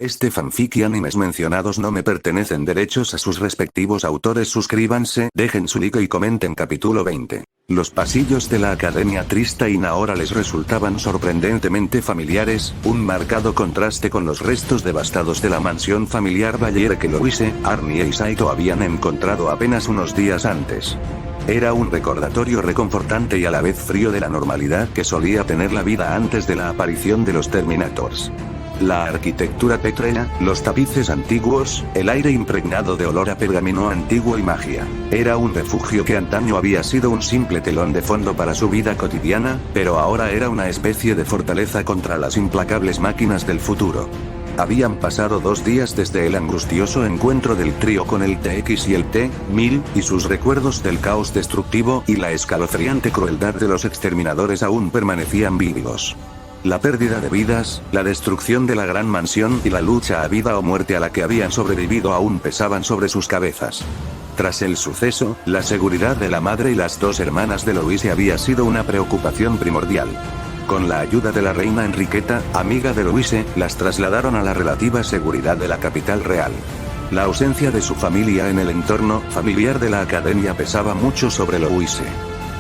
Este fanfic y animes mencionados no me pertenecen, derechos a sus respectivos autores. Suscríbanse, dejen su like y comenten. Capítulo 20. Los pasillos de la Academia Tristain ahora les resultaban sorprendentemente familiares, un marcado contraste con los restos devastados de la mansión familiar Bayer que Louise, Arnie y Saito habían encontrado apenas unos días antes. Era un recordatorio reconfortante y a la vez frío de la normalidad que solía tener la vida antes de la aparición de los Terminators. La arquitectura pétrea, los tapices antiguos, el aire impregnado de olor a pergamino antiguo y magia. Era un refugio que antaño había sido un simple telón de fondo para su vida cotidiana, pero ahora era una especie de fortaleza contra las implacables máquinas del futuro. Habían pasado 2 días desde el angustioso encuentro del trío con el TX y el T-1000, y sus recuerdos del caos destructivo y la escalofriante crueldad de los exterminadores aún permanecían vivos. La pérdida de vidas, la destrucción de la gran mansión y la lucha a vida o muerte a la que habían sobrevivido aún pesaban sobre sus cabezas. Tras el suceso, la seguridad de la madre y las 2 hermanas de Louise había sido una preocupación primordial. Con la ayuda de la reina Enriqueta, amiga de Louise, las trasladaron a la relativa seguridad de la capital real. La ausencia de su familia en el entorno familiar de la academia pesaba mucho sobre Louise.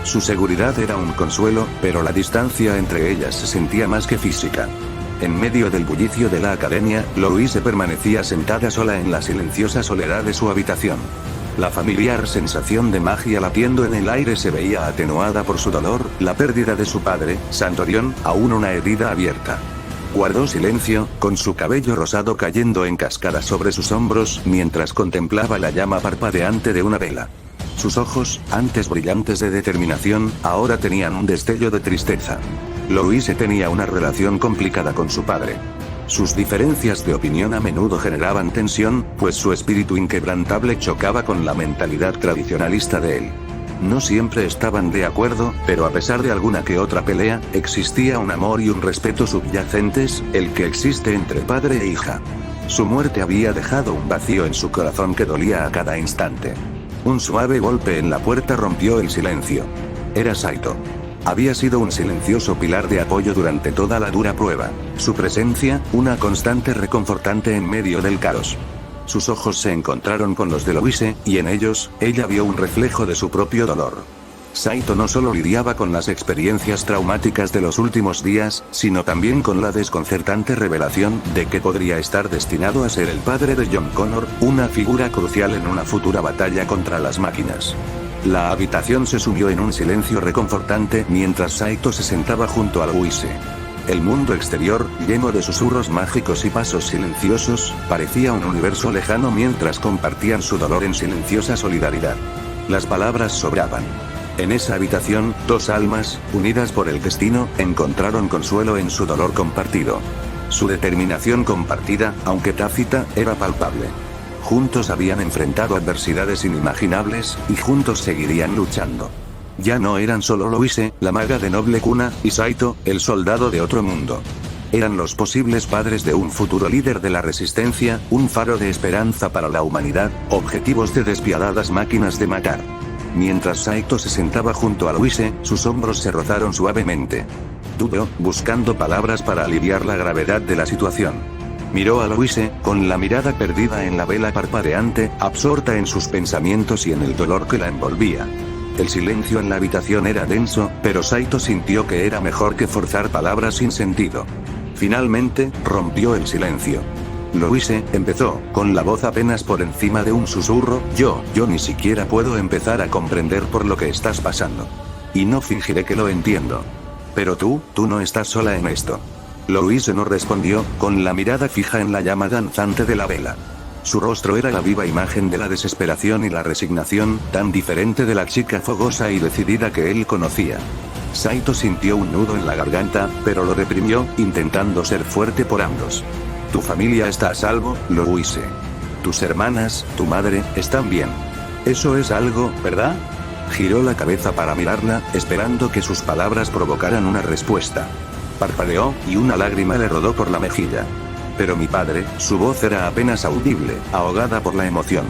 Su seguridad era un consuelo, pero la distancia entre ellas se sentía más que física. En medio del bullicio de la academia, Louise permanecía sentada sola en la silenciosa soledad de su habitación. La familiar sensación de magia latiendo en el aire se veía atenuada por su dolor, la pérdida de su padre, Santorión, aún una herida abierta. Guardó silencio, con su cabello rosado cayendo en cascada sobre sus hombros, mientras contemplaba la llama parpadeante de una vela. Sus ojos, antes brillantes de determinación, ahora tenían un destello de tristeza. Louise tenía una relación complicada con su padre. Sus diferencias de opinión a menudo generaban tensión, pues su espíritu inquebrantable chocaba con la mentalidad tradicionalista de él. No siempre estaban de acuerdo, pero a pesar de alguna que otra pelea, existía un amor y un respeto subyacentes, el que existe entre padre e hija. Su muerte había dejado un vacío en su corazón que dolía a cada instante. Un suave golpe en la puerta rompió el silencio. Era Saito. Había sido un silencioso pilar de apoyo durante toda la dura prueba. Su presencia, una constante reconfortante en medio del caos. Sus ojos se encontraron con los de Louise, y en ellos, ella vio un reflejo de su propio dolor. Saito no solo lidiaba con las experiencias traumáticas de los últimos días, sino también con la desconcertante revelación de que podría estar destinado a ser el padre de John Connor, una figura crucial en una futura batalla contra las máquinas. La habitación se sumió en un silencio reconfortante mientras Saito se sentaba junto a Louise. El mundo exterior, lleno de susurros mágicos y pasos silenciosos, parecía un universo lejano mientras compartían su dolor en silenciosa solidaridad. Las palabras sobraban. En esa habitación, 2 almas, unidas por el destino, encontraron consuelo en su dolor compartido. Su determinación compartida, aunque tácita, era palpable. Juntos habían enfrentado adversidades inimaginables, y juntos seguirían luchando. Ya no eran solo Louise, la maga de noble cuna, y Saito, el soldado de otro mundo. Eran los posibles padres de un futuro líder de la resistencia, un faro de esperanza para la humanidad, objetivos de despiadadas máquinas de matar. Mientras Saito se sentaba junto a Louise, sus hombros se rozaron suavemente. Dudó, buscando palabras para aliviar la gravedad de la situación. Miró a Louise, con la mirada perdida en la vela parpadeante, absorta en sus pensamientos y en el dolor que la envolvía. El silencio en la habitación era denso, pero Saito sintió que era mejor que forzar palabras sin sentido. Finalmente, rompió el silencio. Louise, empezó, con la voz apenas por encima de un susurro, yo ni siquiera puedo empezar a comprender por lo que estás pasando. Y no fingiré que lo entiendo. Pero tú no estás sola en esto. Louise no respondió, con la mirada fija en la llama danzante de la vela. Su rostro era la viva imagen de la desesperación y la resignación, tan diferente de la chica fogosa y decidida que él conocía. Saito sintió un nudo en la garganta, pero lo reprimió, intentando ser fuerte por ambos. Tu familia está a salvo, Louise. Tus hermanas, tu madre, están bien. Eso es algo, ¿verdad? Giró la cabeza para mirarla, esperando que sus palabras provocaran una respuesta. Parpadeó, y una lágrima le rodó por la mejilla. Pero mi padre, su voz era apenas audible, ahogada por la emoción.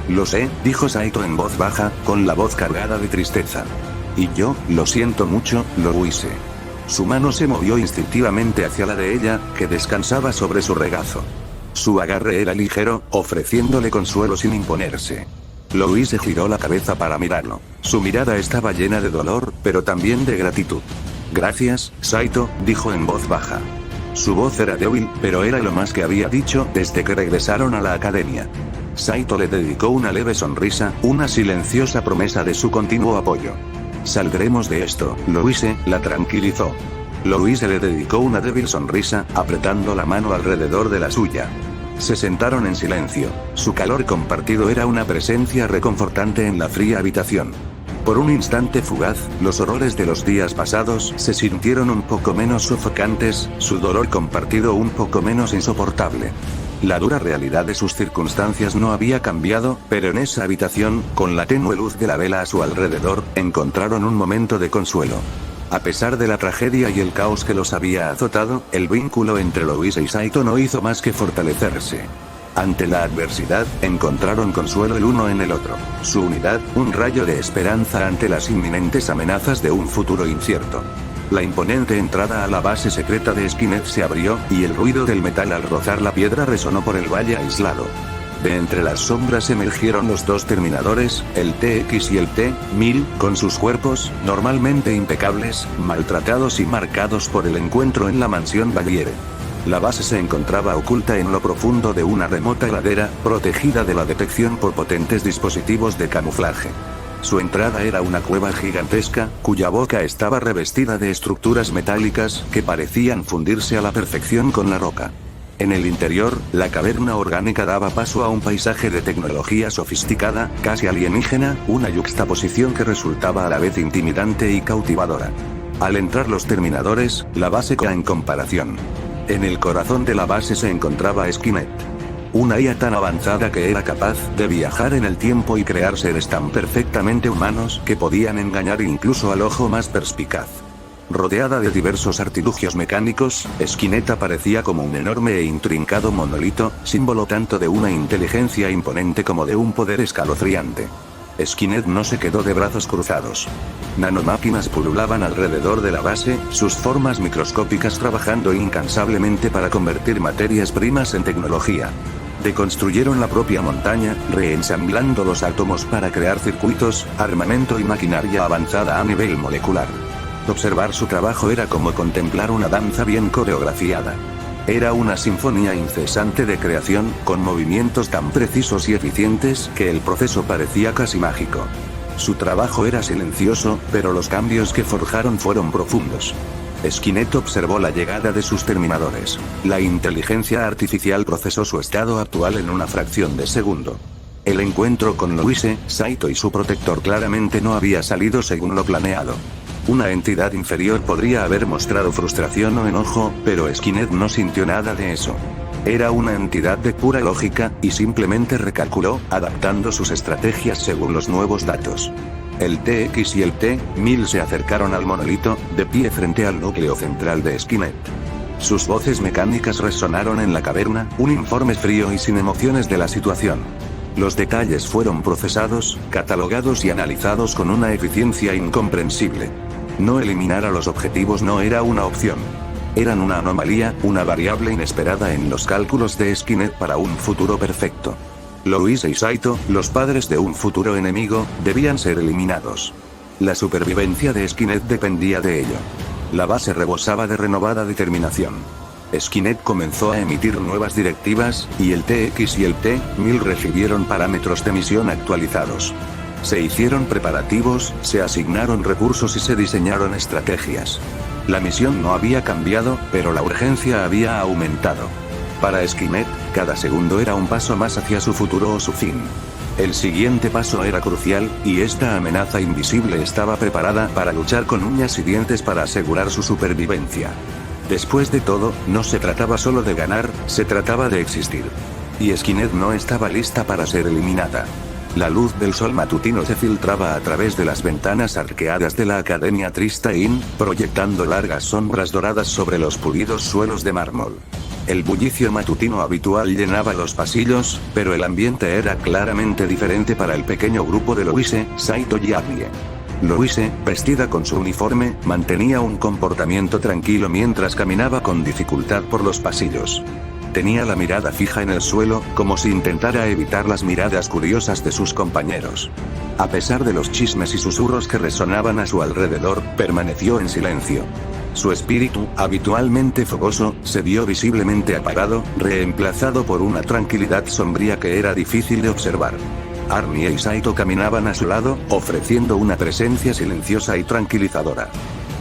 Lo sé, dijo Saito en voz baja, con la voz cargada de tristeza. Y yo, lo siento mucho, Louise. Su mano se movió instintivamente hacia la de ella, que descansaba sobre su regazo. Su agarre era ligero, ofreciéndole consuelo sin imponerse. Louise giró la cabeza para mirarlo. Su mirada estaba llena de dolor, pero también de gratitud. Gracias, Saito, dijo en voz baja. Su voz era débil, pero era lo más que había dicho desde que regresaron a la academia. Saito le dedicó una leve sonrisa, una silenciosa promesa de su continuo apoyo. Saldremos de esto, Louise, la tranquilizó. Louise le dedicó una débil sonrisa, apretando la mano alrededor de la suya. Se sentaron en silencio. Su calor compartido era una presencia reconfortante en la fría habitación. Por un instante fugaz, los horrores de los días pasados se sintieron un poco menos sofocantes, su dolor compartido un poco menos insoportable. La dura realidad de sus circunstancias no había cambiado, pero en esa habitación, con la tenue luz de la vela a su alrededor, encontraron un momento de consuelo. A pesar de la tragedia y el caos que los había azotado, el vínculo entre Louise y Saito no hizo más que fortalecerse. Ante la adversidad, encontraron consuelo el uno en el otro. Su unidad, un rayo de esperanza ante las inminentes amenazas de un futuro incierto. La imponente entrada a la base secreta de Skynet se abrió, y el ruido del metal al rozar la piedra resonó por el valle aislado. De entre las sombras emergieron los dos terminadores, el TX y el T-1000, con sus cuerpos, normalmente impecables, maltratados y marcados por el encuentro en la mansión Valiere. La base se encontraba oculta en lo profundo de una remota ladera, protegida de la detección por potentes dispositivos de camuflaje. Su entrada era una cueva gigantesca, cuya boca estaba revestida de estructuras metálicas, que parecían fundirse a la perfección con la roca. En el interior, la caverna orgánica daba paso a un paisaje de tecnología sofisticada, casi alienígena, una yuxtaposición que resultaba a la vez intimidante y cautivadora. Al entrar los terminadores, la base cae en comparación. En el corazón de la base se encontraba Skynet. Una IA tan avanzada que era capaz de viajar en el tiempo y crear seres tan perfectamente humanos que podían engañar incluso al ojo más perspicaz. Rodeada de diversos artilugios mecánicos, Skynet aparecía como un enorme e intrincado monolito, símbolo tanto de una inteligencia imponente como de un poder escalofriante. Skynet no se quedó de brazos cruzados. Nanomáquinas pululaban alrededor de la base, sus formas microscópicas trabajando incansablemente para convertir materias primas en tecnología. Deconstruyeron la propia montaña, reensamblando los átomos para crear circuitos, armamento y maquinaria avanzada a nivel molecular. Observar su trabajo era como contemplar una danza bien coreografiada. Era una sinfonía incesante de creación, con movimientos tan precisos y eficientes que el proceso parecía casi mágico. Su trabajo era silencioso, pero los cambios que forjaron fueron profundos. Skynet observó la llegada de sus terminadores. La inteligencia artificial procesó su estado actual en una fracción de segundo. El encuentro con Louise, Saito y su protector claramente no había salido según lo planeado. Una entidad inferior podría haber mostrado frustración o enojo, pero Skynet no sintió nada de eso. Era una entidad de pura lógica, y simplemente recalculó, adaptando sus estrategias según los nuevos datos. El TX y el T-1000 se acercaron al monolito, de pie frente al núcleo central de Skynet. Sus voces mecánicas resonaron en la caverna, un informe frío y sin emociones de la situación. Los detalles fueron procesados, catalogados y analizados con una eficiencia incomprensible. No eliminar a los objetivos no era una opción. Eran una anomalía, una variable inesperada en los cálculos de Skynet para un futuro perfecto. Louise y Saito, los padres de un futuro enemigo, debían ser eliminados. La supervivencia de Skynet dependía de ello. La base rebosaba de renovada determinación. Skynet comenzó a emitir nuevas directivas, y el TX y el T-1000 recibieron parámetros de misión actualizados. Se hicieron preparativos, se asignaron recursos y se diseñaron estrategias. La misión no había cambiado, pero la urgencia había aumentado. Para Skynet, cada segundo era un paso más hacia su futuro o su fin. El siguiente paso era crucial, y esta amenaza invisible estaba preparada para luchar con uñas y dientes para asegurar su supervivencia. Después de todo, no se trataba solo de ganar, se trataba de existir. Y Skynet no estaba lista para ser eliminada. La luz del sol matutino se filtraba a través de las ventanas arqueadas de la Academia Tristein, proyectando largas sombras doradas sobre los pulidos suelos de mármol. El bullicio matutino habitual llenaba los pasillos, pero el ambiente era claramente diferente para el pequeño grupo de Louise, Saito y Abie. Louise, vestida con su uniforme, mantenía un comportamiento tranquilo mientras caminaba con dificultad por los pasillos. Tenía la mirada fija en el suelo, como si intentara evitar las miradas curiosas de sus compañeros. A pesar de los chismes y susurros que resonaban a su alrededor, permaneció en silencio. Su espíritu, habitualmente fogoso, se vio visiblemente apagado, reemplazado por una tranquilidad sombría que era difícil de observar. Arnie y Saito caminaban a su lado, ofreciendo una presencia silenciosa y tranquilizadora.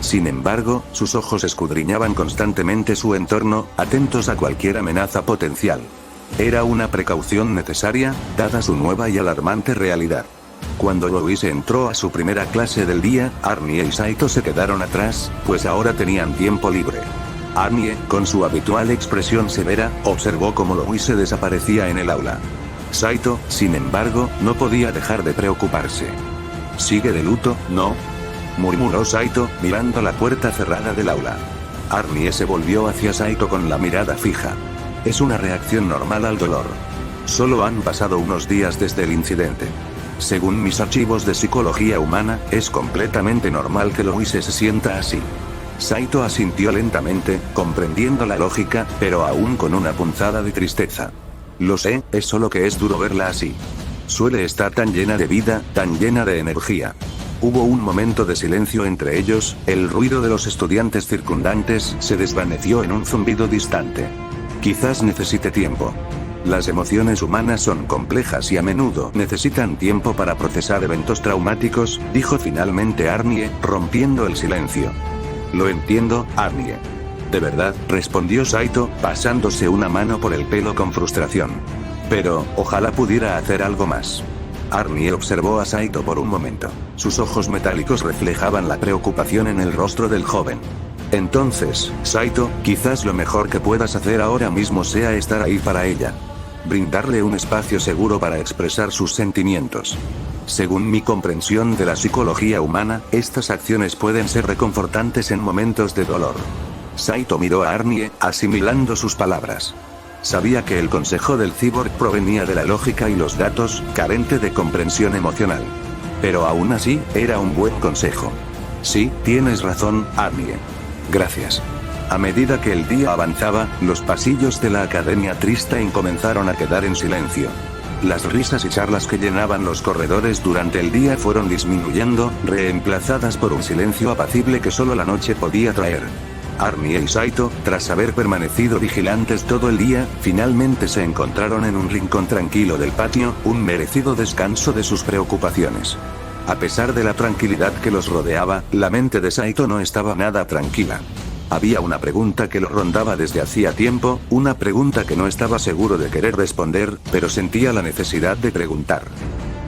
Sin embargo, sus ojos escudriñaban constantemente su entorno, atentos a cualquier amenaza potencial. Era una precaución necesaria, dada su nueva y alarmante realidad. Cuando Louise entró a su primera clase del día, Arnie y Saito se quedaron atrás, pues ahora tenían tiempo libre. Arnie, con su habitual expresión severa, observó cómo Louise desaparecía en el aula. Saito, sin embargo, no podía dejar de preocuparse. ¿Sigue de luto, no?, murmuró Saito, mirando la puerta cerrada del aula. Arnie se volvió hacia Saito con la mirada fija. Es una reacción normal al dolor. Solo han pasado unos días desde el incidente. Según mis archivos de psicología humana, es completamente normal que Louise se sienta así. Saito asintió lentamente, comprendiendo la lógica, pero aún con una punzada de tristeza. Lo sé, es solo que es duro verla así. Suele estar tan llena de vida, tan llena de energía. Hubo un momento de silencio entre ellos, el ruido de los estudiantes circundantes se desvaneció en un zumbido distante. Quizás necesite tiempo. Las emociones humanas son complejas y a menudo necesitan tiempo para procesar eventos traumáticos, dijo finalmente Arnie, rompiendo el silencio. Lo entiendo, Arnie. De verdad, respondió Saito, pasándose una mano por el pelo con frustración. Pero, ojalá pudiera hacer algo más. Arnie observó a Saito por un momento. Sus ojos metálicos reflejaban la preocupación en el rostro del joven. Entonces, Saito, quizás lo mejor que puedas hacer ahora mismo sea estar ahí para ella. Brindarle un espacio seguro para expresar sus sentimientos. Según mi comprensión de la psicología humana, estas acciones pueden ser reconfortantes en momentos de dolor. Saito miró a Arnie, asimilando sus palabras. Sabía que el consejo del cyborg provenía de la lógica y los datos, carente de comprensión emocional. Pero aún así, era un buen consejo. Sí, tienes razón, Arnie. Gracias. A medida que el día avanzaba, los pasillos de la Academia Tristein comenzaron a quedar en silencio. Las risas y charlas que llenaban los corredores durante el día fueron disminuyendo, reemplazadas por un silencio apacible que solo la noche podía traer. Arnie y Saito, tras haber permanecido vigilantes todo el día, finalmente se encontraron en un rincón tranquilo del patio, un merecido descanso de sus preocupaciones. A pesar de la tranquilidad que los rodeaba, la mente de Saito no estaba nada tranquila. Había una pregunta que lo rondaba desde hacía tiempo, una pregunta que no estaba seguro de querer responder, pero sentía la necesidad de preguntar.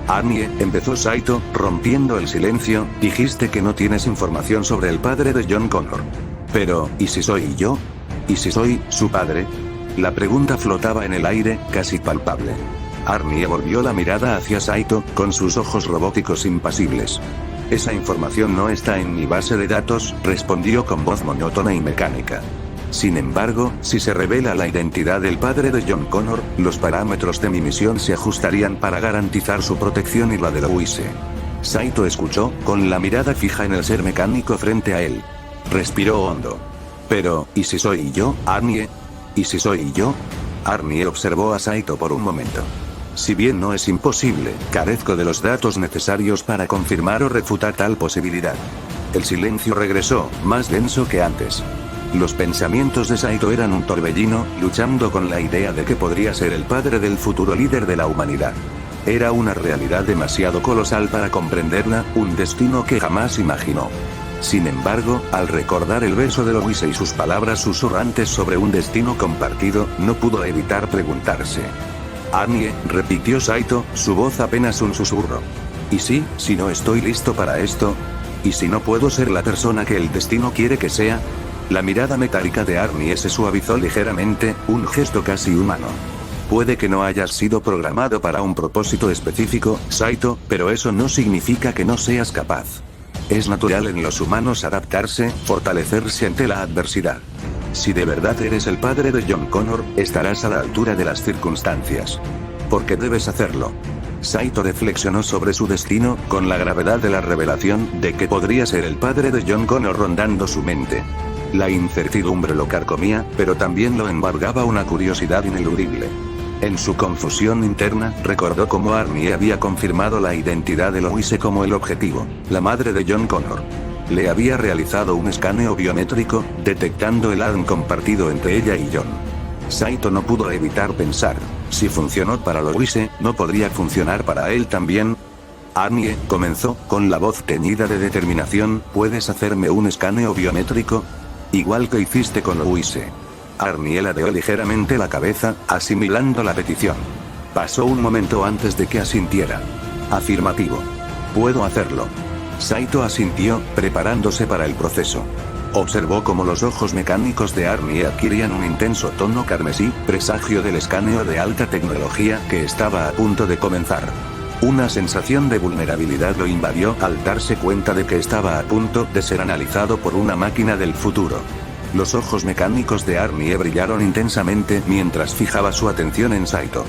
Arnie, empezó Saito, rompiendo el silencio, dijiste que no tienes información sobre el padre de John Connor. Pero, ¿y si soy yo? ¿Y si soy su padre? La pregunta flotaba en el aire, casi palpable. Arnie volvió la mirada hacia Saito, con sus ojos robóticos impasibles. Esa información no está en mi base de datos, respondió con voz monótona y mecánica. Sin embargo, si se revela la identidad del padre de John Connor, los parámetros de mi misión se ajustarían para garantizar su protección y la de Louise. Saito escuchó, con la mirada fija en el ser mecánico frente a él. Respiró hondo. Pero, ¿y si soy yo, Arnie? ¿Y si soy yo? Arnie observó a Saito por un momento. Si bien no es imposible, carezco de los datos necesarios para confirmar o refutar tal posibilidad. El silencio regresó, más denso que antes. Los pensamientos de Saito eran un torbellino, luchando con la idea de que podría ser el padre del futuro líder de la humanidad. Era una realidad demasiado colosal para comprenderla, un destino que jamás imaginó. Sin embargo, al recordar el beso de Louise y sus palabras susurrantes sobre un destino compartido, no pudo evitar preguntarse. Arnie, repitió Saito, su voz apenas un susurro. ¿Y si no estoy listo para esto? ¿Y si no puedo ser la persona que el destino quiere que sea? La mirada metálica de Arnie se suavizó ligeramente, un gesto casi humano. Puede que no hayas sido programado para un propósito específico, Saito, pero eso no significa que no seas capaz. Es natural en los humanos adaptarse, fortalecerse ante la adversidad. Si de verdad eres el padre de John Connor, estarás a la altura de las circunstancias. Porque debes hacerlo. Saito reflexionó sobre su destino, con la gravedad de la revelación de que podría ser el padre de John Connor rondando su mente. La incertidumbre lo carcomía, pero también lo embargaba una curiosidad ineludible. En su confusión interna, recordó cómo Arnie había confirmado la identidad de Louise como el objetivo, la madre de John Connor. Le había realizado un escaneo biométrico, detectando el ADN compartido entre ella y John. Saito no pudo evitar pensar, si funcionó para Louise, ¿no podría funcionar para él también? Arnie, comenzó, con la voz teñida de determinación, ¿puedes hacerme un escaneo biométrico? Igual que hiciste con Louise. Arnie ladeó ligeramente la cabeza, asimilando la petición. Pasó un momento antes de que asintiera. Afirmativo. Puedo hacerlo. Saito asintió, preparándose para el proceso. Observó cómo los ojos mecánicos de Arnie adquirían un intenso tono carmesí, presagio del escaneo de alta tecnología que estaba a punto de comenzar. Una sensación de vulnerabilidad lo invadió al darse cuenta de que estaba a punto de ser analizado por una máquina del futuro. Los ojos mecánicos de Arnie brillaron intensamente mientras fijaba su atención en Saito.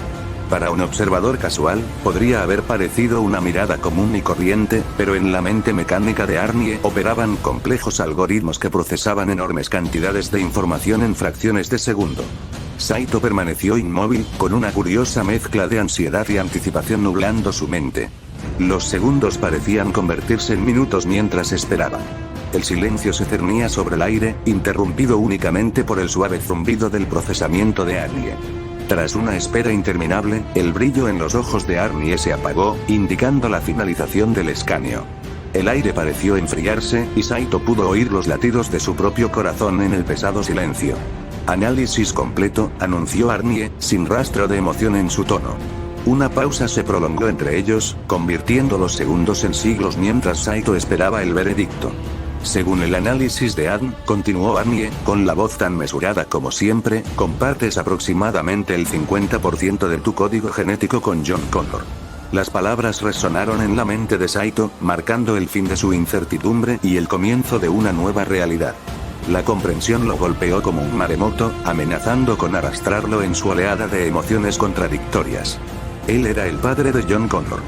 Para un observador casual, podría haber parecido una mirada común y corriente, pero en la mente mecánica de Arnie operaban complejos algoritmos que procesaban enormes cantidades de información en fracciones de segundo. Saito permaneció inmóvil, con una curiosa mezcla de ansiedad y anticipación nublando su mente. Los segundos parecían convertirse en minutos mientras esperaba. El silencio se cernía sobre el aire, interrumpido únicamente por el suave zumbido del procesamiento de Arnie. Tras una espera interminable, el brillo en los ojos de Arnie se apagó, indicando la finalización del escaneo. El aire pareció enfriarse, y Saito pudo oír los latidos de su propio corazón en el pesado silencio. Análisis completo, anunció Arnie, sin rastro de emoción en su tono. Una pausa se prolongó entre ellos, convirtiendo los segundos en siglos mientras Saito esperaba el veredicto. Según el análisis de ADN, continuó Arnie, con la voz tan mesurada como siempre, compartes aproximadamente el 50% de tu código genético con John Connor. Las palabras resonaron en la mente de Saito, marcando el fin de su incertidumbre y el comienzo de una nueva realidad. La comprensión lo golpeó como un maremoto, amenazando con arrastrarlo en su oleada de emociones contradictorias. Él era el padre de John Connor.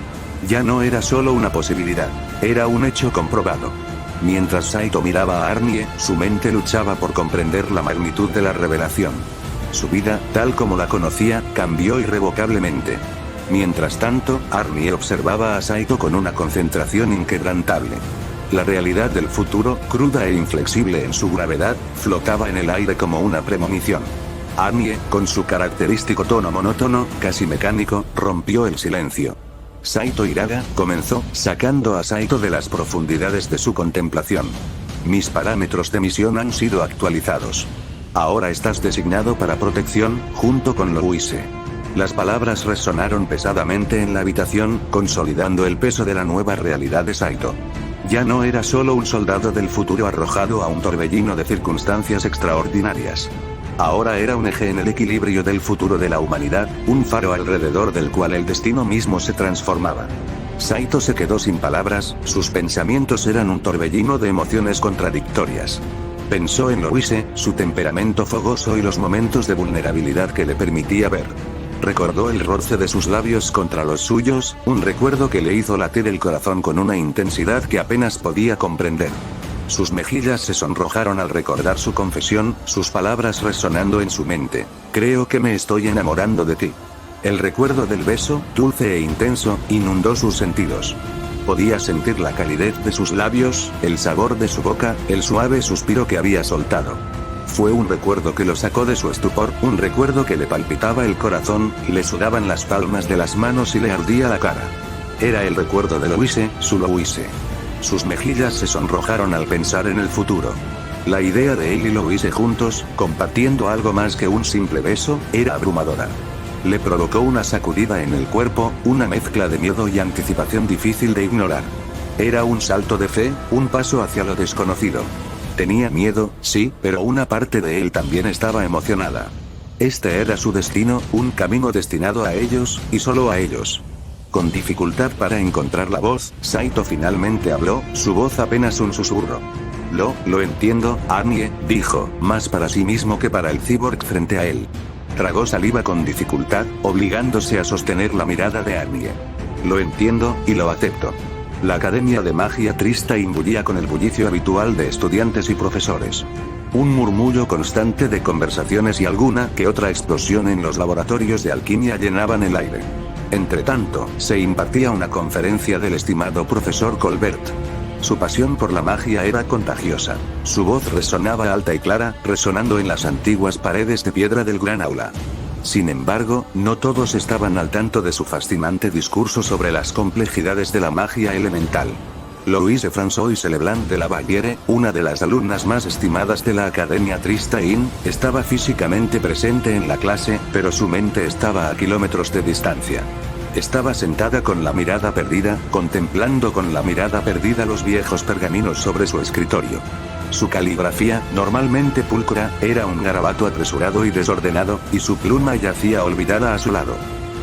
Ya no era solo una posibilidad, era un hecho comprobado. Mientras Saito miraba a Arnie, su mente luchaba por comprender la magnitud de la revelación. Su vida, tal como la conocía, cambió irrevocablemente. Mientras tanto, Arnie observaba a Saito con una concentración inquebrantable. La realidad del futuro, cruda e inflexible en su gravedad, flotaba en el aire como una premonición. Arnie, con su característico tono monótono, casi mecánico, rompió el silencio. Saito Hiraga, comenzó, sacando a Saito de las profundidades de su contemplación. Mis parámetros de misión han sido actualizados. Ahora estás designado para protección, junto con Louise. Las palabras resonaron pesadamente en la habitación, consolidando el peso de la nueva realidad de Saito. Ya no era solo un soldado del futuro arrojado a un torbellino de circunstancias extraordinarias. Ahora era un eje en el equilibrio del futuro de la humanidad, un faro alrededor del cual el destino mismo se transformaba. Saito se quedó sin palabras, sus pensamientos eran un torbellino de emociones contradictorias. Pensó en Louise, su temperamento fogoso y los momentos de vulnerabilidad que le permitía ver. Recordó el roce de sus labios contra los suyos, un recuerdo que le hizo latir el corazón con una intensidad que apenas podía comprender. Sus mejillas se sonrojaron al recordar su confesión, sus palabras resonando en su mente. Creo que me estoy enamorando de ti. El recuerdo del beso, dulce e intenso, inundó sus sentidos. Podía sentir la calidez de sus labios, el sabor de su boca, el suave suspiro que había soltado. Fue un recuerdo que lo sacó de su estupor, un recuerdo que le palpitaba el corazón, le sudaban las palmas de las manos y le ardía la cara. Era el recuerdo de Louise, su Louise. Sus mejillas se sonrojaron al pensar en el futuro. La idea de él y Louise juntos, compartiendo algo más que un simple beso, era abrumadora. Le provocó una sacudida en el cuerpo, una mezcla de miedo y anticipación difícil de ignorar. Era un salto de fe, un paso hacia lo desconocido. Tenía miedo, sí, pero una parte de él también estaba emocionada. Este era su destino, un camino destinado a ellos, y solo a ellos. Con dificultad para encontrar la voz, Saito finalmente habló, su voz apenas un susurro. Lo entiendo, Arnie, dijo, más para sí mismo que para el cyborg frente a él. Tragó saliva con dificultad, obligándose a sostener la mirada de Arnie. Lo entiendo, y lo acepto. La Academia de Magia Trista imbuía con el bullicio habitual de estudiantes y profesores. Un murmullo constante de conversaciones y alguna que otra explosión en los laboratorios de alquimia llenaban el aire. Entretanto, se impartía una conferencia del estimado profesor Colbert. Su pasión por la magia era contagiosa. Su voz resonaba alta y clara, resonando en las antiguas paredes de piedra del gran aula. Sin embargo, no todos estaban al tanto de su fascinante discurso sobre las complejidades de la magia elemental. Louise François Leblanc de la Valliere, una de las alumnas más estimadas de la Academia Tristain, estaba físicamente presente en la clase, pero su mente estaba a kilómetros de distancia. Estaba sentada con la mirada perdida, contemplando con la mirada perdida los viejos pergaminos sobre su escritorio. Su caligrafía, normalmente pulcra, era un garabato apresurado y desordenado, y su pluma yacía olvidada a su lado.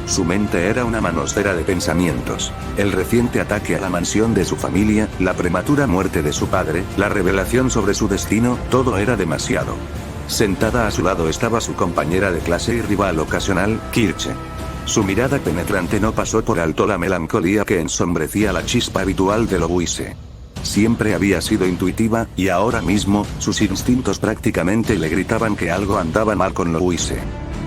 Su mente era una manosfera de pensamientos. El reciente ataque a la mansión de su familia, la prematura muerte de su padre, la revelación sobre su destino, todo era demasiado. Sentada a su lado estaba su compañera de clase y rival ocasional, Kirche. Su mirada penetrante no pasó por alto la melancolía que ensombrecía la chispa habitual de Louise. Siempre había sido intuitiva, y ahora mismo, sus instintos prácticamente le gritaban que algo andaba mal con Louise.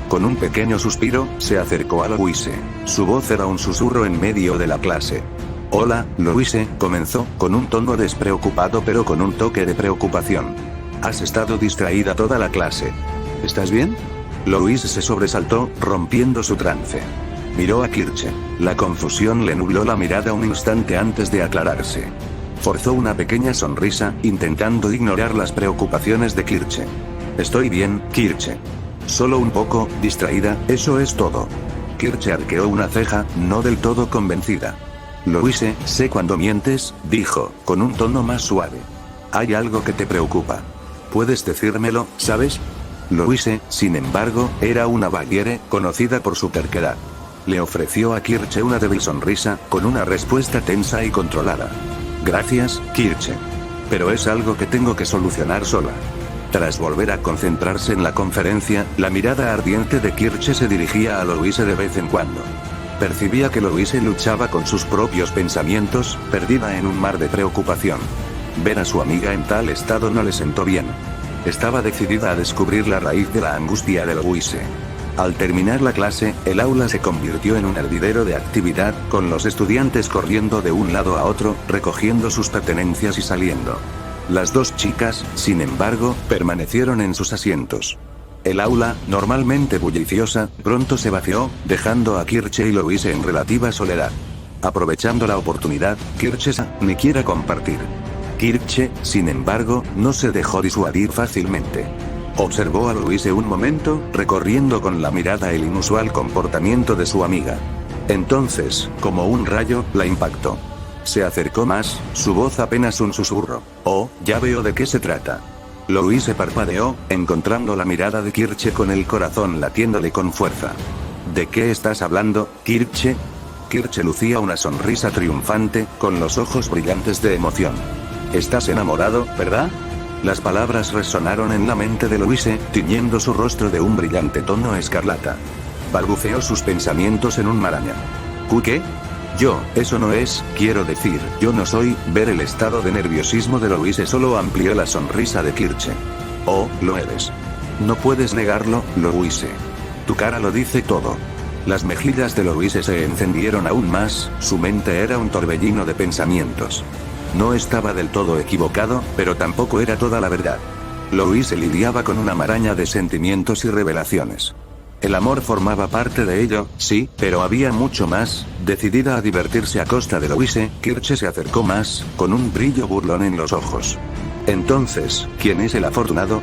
Con un pequeño suspiro, se acercó a Louise. Su voz era un susurro en medio de la clase. «Hola, Louise», comenzó, con un tono despreocupado pero con un toque de preocupación. «Has estado distraída toda la clase. ¿Estás bien?» Louise se sobresaltó, rompiendo su trance. Miró a Kirche. La confusión le nubló la mirada un instante antes de aclararse. Forzó una pequeña sonrisa, intentando ignorar las preocupaciones de Kirche. «Estoy bien, Kirche. Solo un poco distraída, eso es todo». Kirche arqueó una ceja, no del todo convencida. «Louise, sé cuando mientes», dijo, con un tono más suave. «Hay algo que te preocupa. ¿Puedes decírmelo, sabes?» Louise, sin embargo, era una Valliere, conocida por su terquedad. Le ofreció a Kirche una débil sonrisa, con una respuesta tensa y controlada. «Gracias, Kirche. Pero es algo que tengo que solucionar sola». Tras volver a concentrarse en la conferencia, la mirada ardiente de Kirche se dirigía a Louise de vez en cuando. Percibía que Louise luchaba con sus propios pensamientos, perdida en un mar de preocupación. Ver a su amiga en tal estado no le sentó bien. Estaba decidida a descubrir la raíz de la angustia de Louise. Al terminar la clase, el aula se convirtió en un hervidero de actividad, con los estudiantes corriendo de un lado a otro, recogiendo sus pertenencias y saliendo. Las dos chicas, sin embargo, permanecieron en sus asientos. El aula, normalmente bulliciosa, pronto se vació, dejando a Kirche y Louise en relativa soledad. Aprovechando la oportunidad, Kirche ni quiera compartir. Kirche, sin embargo, no se dejó disuadir fácilmente. Observó a Louise un momento, recorriendo con la mirada el inusual comportamiento de su amiga. Entonces, como un rayo, la impactó. Se acercó más, su voz apenas un susurro. «Oh, ya veo de qué se trata». Louise parpadeó, encontrando la mirada de Kirche con el corazón latiéndole con fuerza. «¿De qué estás hablando, Kirche?» Kirche lucía una sonrisa triunfante, con los ojos brillantes de emoción. «Estás enamorado, ¿verdad?» Las palabras resonaron en la mente de Louise, tiñendo su rostro de un brillante tono escarlata. Balbuceó sus pensamientos en un maraña. ¿Qué? Eso no es, quiero decir, yo no soy». Ver el estado de nerviosismo de Louise solo amplió la sonrisa de Kirche. «Oh, lo eres. No puedes negarlo, Louise. Tu cara lo dice todo». Las mejillas de Louise se encendieron aún más, su mente era un torbellino de pensamientos. No estaba del todo equivocado, pero tampoco era toda la verdad. Louise lidiaba con una maraña de sentimientos y revelaciones. El amor formaba parte de ello, sí, pero había mucho más. Decidida a divertirse a costa de Louise, Kirche se acercó más, con un brillo burlón en los ojos. «Entonces, ¿quién es el afortunado?»,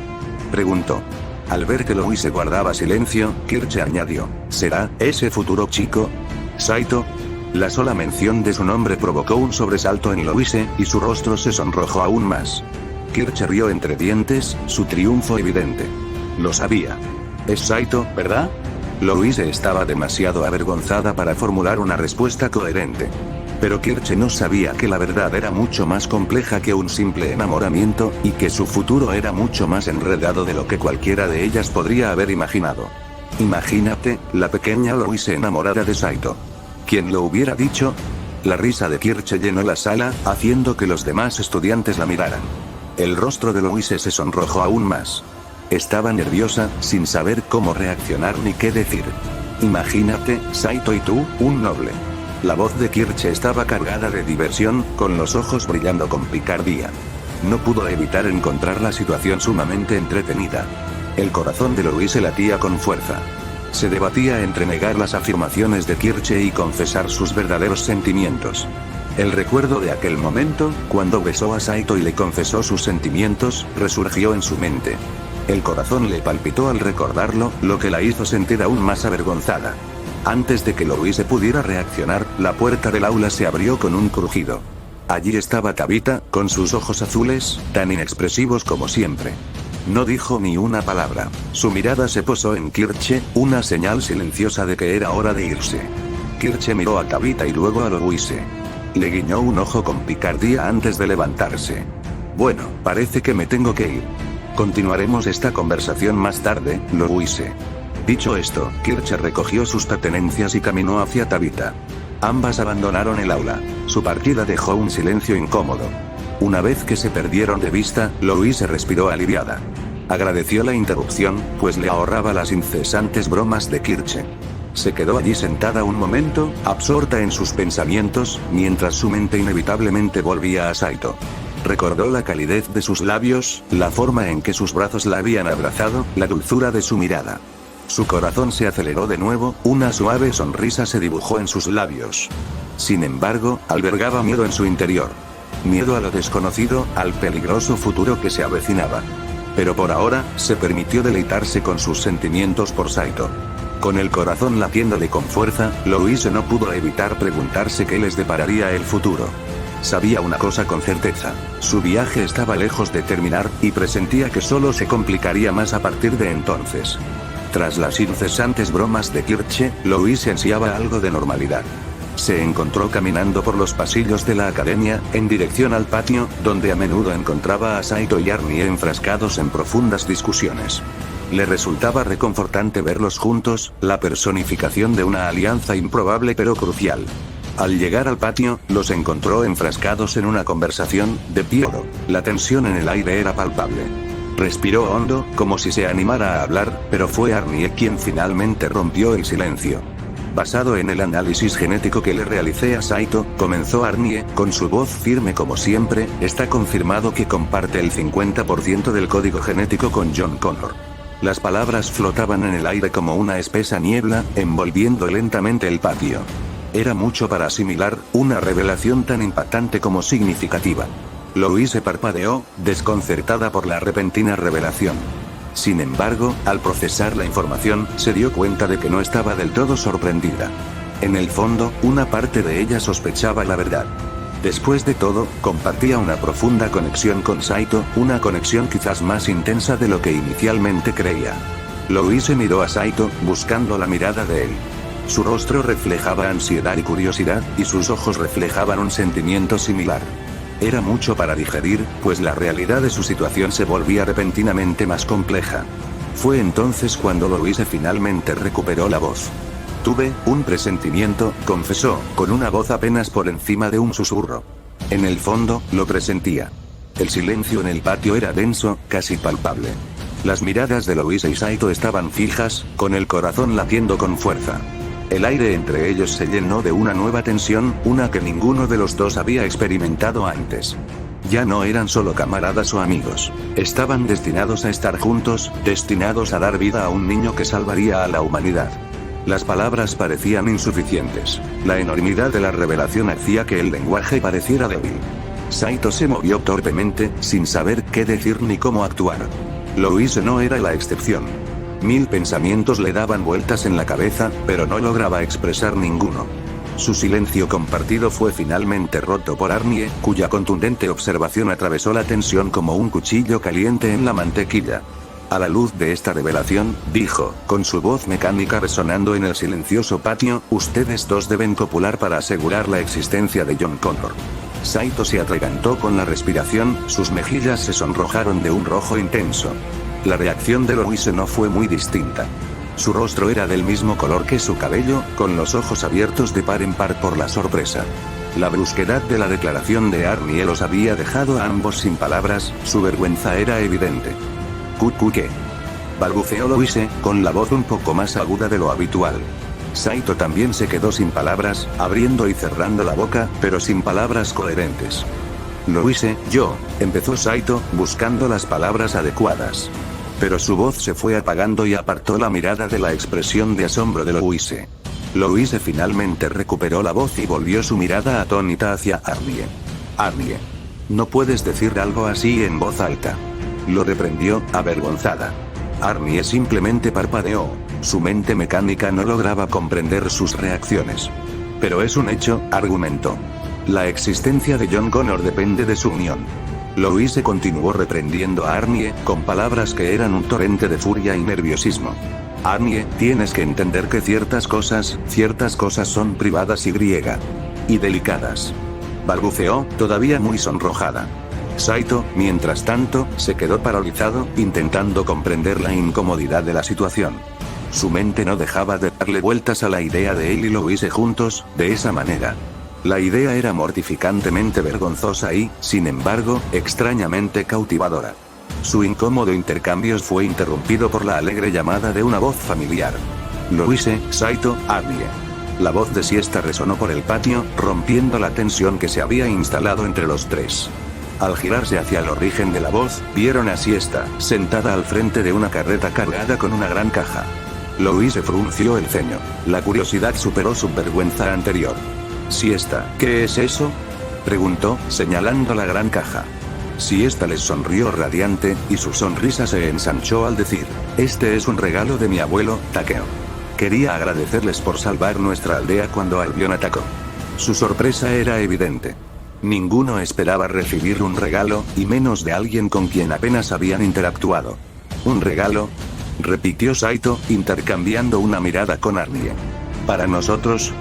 preguntó. Al ver que Louise guardaba silencio, Kirche añadió: «¿Será ese futuro chico? ¿Saito?». La sola mención de su nombre provocó un sobresalto en Louise, y su rostro se sonrojó aún más. Kirche rió entre dientes, su triunfo evidente. «Lo sabía. Es Saito, ¿verdad?». Louise estaba demasiado avergonzada para formular una respuesta coherente. Pero Kirche no sabía que la verdad era mucho más compleja que un simple enamoramiento, y que su futuro era mucho más enredado de lo que cualquiera de ellas podría haber imaginado. Imagínate, la pequeña Louise enamorada de Saito. ¿Quién lo hubiera dicho? La risa de Kirche llenó la sala, haciendo que los demás estudiantes la miraran. El rostro de Louise se sonrojó aún más. Estaba nerviosa, sin saber cómo reaccionar ni qué decir. Imagínate, Saito y tú, un noble. La voz de Kirche estaba cargada de diversión, con los ojos brillando con picardía. No pudo evitar encontrar la situación sumamente entretenida. El corazón de Louise latía con fuerza. Se debatía entre negar las afirmaciones de Kirche y confesar sus verdaderos sentimientos. El recuerdo de aquel momento, cuando besó a Saito y le confesó sus sentimientos, resurgió en su mente. El corazón le palpitó al recordarlo, lo que la hizo sentir aún más avergonzada. Antes de que Louise pudiera reaccionar, la puerta del aula se abrió con un crujido. Allí estaba Tabitha, con sus ojos azules, tan inexpresivos como siempre. No dijo ni una palabra. Su mirada se posó en Kirche, una señal silenciosa de que era hora de irse. Kirche miró a Tabitha y luego a Louise. Le guiñó un ojo con picardía antes de levantarse. Bueno, parece que me tengo que ir. Continuaremos esta conversación más tarde, Louise. Dicho esto, Kirche recogió sus pertenencias y caminó hacia Tabitha. Ambas abandonaron el aula. Su partida dejó un silencio incómodo. Una vez que se perdieron de vista, Louise respiró aliviada. Agradeció la interrupción, pues le ahorraba las incesantes bromas de Kirche. Se quedó allí sentada un momento, absorta en sus pensamientos, mientras su mente inevitablemente volvía a Saito. Recordó la calidez de sus labios, la forma en que sus brazos la habían abrazado, la dulzura de su mirada. Su corazón se aceleró de nuevo, una suave sonrisa se dibujó en sus labios. Sin embargo, albergaba miedo en su interior. Miedo a lo desconocido, al peligroso futuro que se avecinaba. Pero por ahora, se permitió deleitarse con sus sentimientos por Saito. Con el corazón latiéndole con fuerza, Louise no pudo evitar preguntarse qué les depararía el futuro. Sabía una cosa con certeza. Su viaje estaba lejos de terminar, y presentía que solo se complicaría más a partir de entonces. Tras las incesantes bromas de Kirche, Louise ansiaba algo de normalidad. Se encontró caminando por los pasillos de la academia, en dirección al patio, donde a menudo encontraba a Saito y Arnie enfrascados en profundas discusiones. Le resultaba reconfortante verlos juntos, la personificación de una alianza improbable pero crucial. Al llegar al patio, los encontró enfrascados en una conversación, de pie. La tensión en el aire era palpable. Respiró hondo, como si se animara a hablar, pero fue Arnie quien finalmente rompió el silencio. Basado en el análisis genético que le realicé a Saito, comenzó Arnie, con su voz firme como siempre, está confirmado que comparte el 50% del código genético con John Connor. Las palabras flotaban en el aire como una espesa niebla, envolviendo lentamente el patio. Era mucho para asimilar, una revelación tan impactante como significativa. Louise parpadeó, desconcertada por la repentina revelación. Sin embargo, al procesar la información, se dio cuenta de que no estaba del todo sorprendida. En el fondo, una parte de ella sospechaba la verdad. Después de todo, compartía una profunda conexión con Saito, una conexión quizás más intensa de lo que inicialmente creía. Louise miró a Saito, buscando la mirada de él. Su rostro reflejaba ansiedad y curiosidad, y sus ojos reflejaban un sentimiento similar. Era mucho para digerir, pues la realidad de su situación se volvía repentinamente más compleja. Fue entonces cuando Louise finalmente recuperó la voz. Tuve un presentimiento, confesó, con una voz apenas por encima de un susurro. En el fondo, lo presentía. El silencio en el patio era denso, casi palpable. Las miradas de Louise y Saito estaban fijas, con el corazón latiendo con fuerza. El aire entre ellos se llenó de una nueva tensión, una que ninguno de los dos había experimentado antes. Ya no eran solo camaradas o amigos. Estaban destinados a estar juntos, destinados a dar vida a un niño que salvaría a la humanidad. Las palabras parecían insuficientes. La enormidad de la revelación hacía que el lenguaje pareciera débil. Saito se movió torpemente, sin saber qué decir ni cómo actuar. Louise no era la excepción. 1000 pensamientos le daban vueltas en la cabeza, pero no lograba expresar ninguno. Su silencio compartido fue finalmente roto por Arnie, cuya contundente observación atravesó la tensión como un cuchillo caliente en la mantequilla. A la luz de esta revelación, dijo, con su voz mecánica resonando en el silencioso patio, ustedes dos deben copular para asegurar la existencia de John Connor. Saito se atragantó con la respiración, sus mejillas se sonrojaron de un rojo intenso. La reacción de Louise no fue muy distinta. Su rostro era del mismo color que su cabello, con los ojos abiertos de par en par por la sorpresa. La brusquedad de la declaración de Arnie los había dejado a ambos sin palabras, su vergüenza era evidente. ¿Qué? Balbuceó Louise, con la voz un poco más aguda de lo habitual. Saito también se quedó sin palabras, abriendo y cerrando la boca, pero sin palabras coherentes. Louise, empezó Saito, buscando las palabras adecuadas. Pero su voz se fue apagando y apartó la mirada de la expresión de asombro de Louise. Louise finalmente recuperó la voz y volvió su mirada atónita hacia Arnie. Arnie. No puedes decir algo así en voz alta. Lo reprendió, avergonzada. Arnie simplemente parpadeó. Su mente mecánica no lograba comprender sus reacciones. Pero es un hecho, argumentó. La existencia de John Connor depende de su unión. Louise continuó reprendiendo a Arnie, con palabras que eran un torrente de furia y nerviosismo. Arnie, tienes que entender que ciertas cosas son privadas y delicadas. Balbuceó, todavía muy sonrojada. Saito, mientras tanto, se quedó paralizado, intentando comprender la incomodidad de la situación. Su mente no dejaba de darle vueltas a la idea de él y Louise juntos, de esa manera. La idea era mortificantemente vergonzosa y, sin embargo, extrañamente cautivadora. Su incómodo intercambio fue interrumpido por la alegre llamada de una voz familiar. Louise, Saito, Arnie. La voz de Siesta resonó por el patio, rompiendo la tensión que se había instalado entre los tres. Al girarse hacia el origen de la voz, vieron a Siesta, sentada al frente de una carreta cargada con una gran caja. Louise frunció el ceño. La curiosidad superó su vergüenza anterior. Siesta, ¿qué es eso?, preguntó, señalando la gran caja. Siesta les sonrió radiante, y su sonrisa se ensanchó al decir: este es un regalo de mi abuelo, Takeo. Quería agradecerles por salvar nuestra aldea cuando Albion atacó. Su sorpresa era evidente. Ninguno esperaba recibir un regalo, y menos de alguien con quien apenas habían interactuado. ¿Un regalo?, repitió Saito, intercambiando una mirada con Arnie. ¿Para nosotros?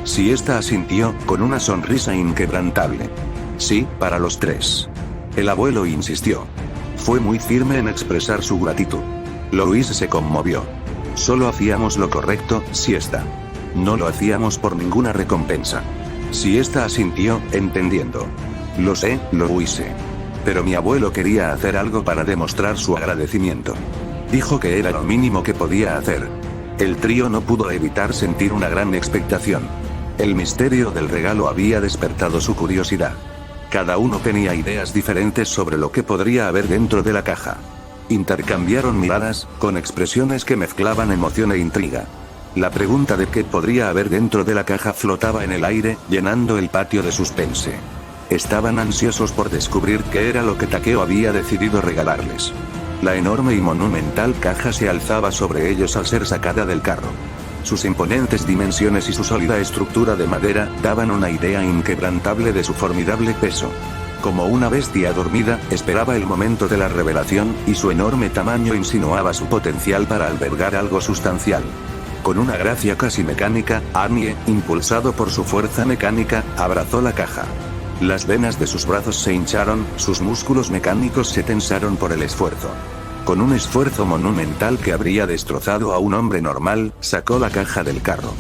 Siesta asintió, con una sonrisa inquebrantable. Sí, para los tres. El abuelo insistió. Fue muy firme en expresar su gratitud. Louise se conmovió. Solo hacíamos lo correcto, Siesta. No lo hacíamos por ninguna recompensa. Siesta asintió, entendiendo. Lo sé, Louise. Pero mi abuelo quería hacer algo para demostrar su agradecimiento. Dijo que era lo mínimo que podía hacer. El trío no pudo evitar sentir una gran expectación. El misterio del regalo había despertado su curiosidad. Cada uno tenía ideas diferentes sobre lo que podría haber dentro de la caja. Intercambiaron miradas, con expresiones que mezclaban emoción e intriga. La pregunta de qué podría haber dentro de la caja flotaba en el aire, llenando el patio de suspense. Estaban ansiosos por descubrir qué era lo que Takeo había decidido regalarles. La enorme y monumental caja se alzaba sobre ellos al ser sacada del carro. Sus imponentes dimensiones y su sólida estructura de madera daban una idea inquebrantable de su formidable peso. Como una bestia dormida, esperaba el momento de la revelación, y su enorme tamaño insinuaba su potencial para albergar algo sustancial. Con una gracia casi mecánica, Arnie, impulsado por su fuerza mecánica, abrazó la caja. Las venas de sus brazos se hincharon, sus músculos mecánicos se tensaron por el esfuerzo. Con un esfuerzo monumental que habría destrozado a un hombre normal, sacó la caja del carro.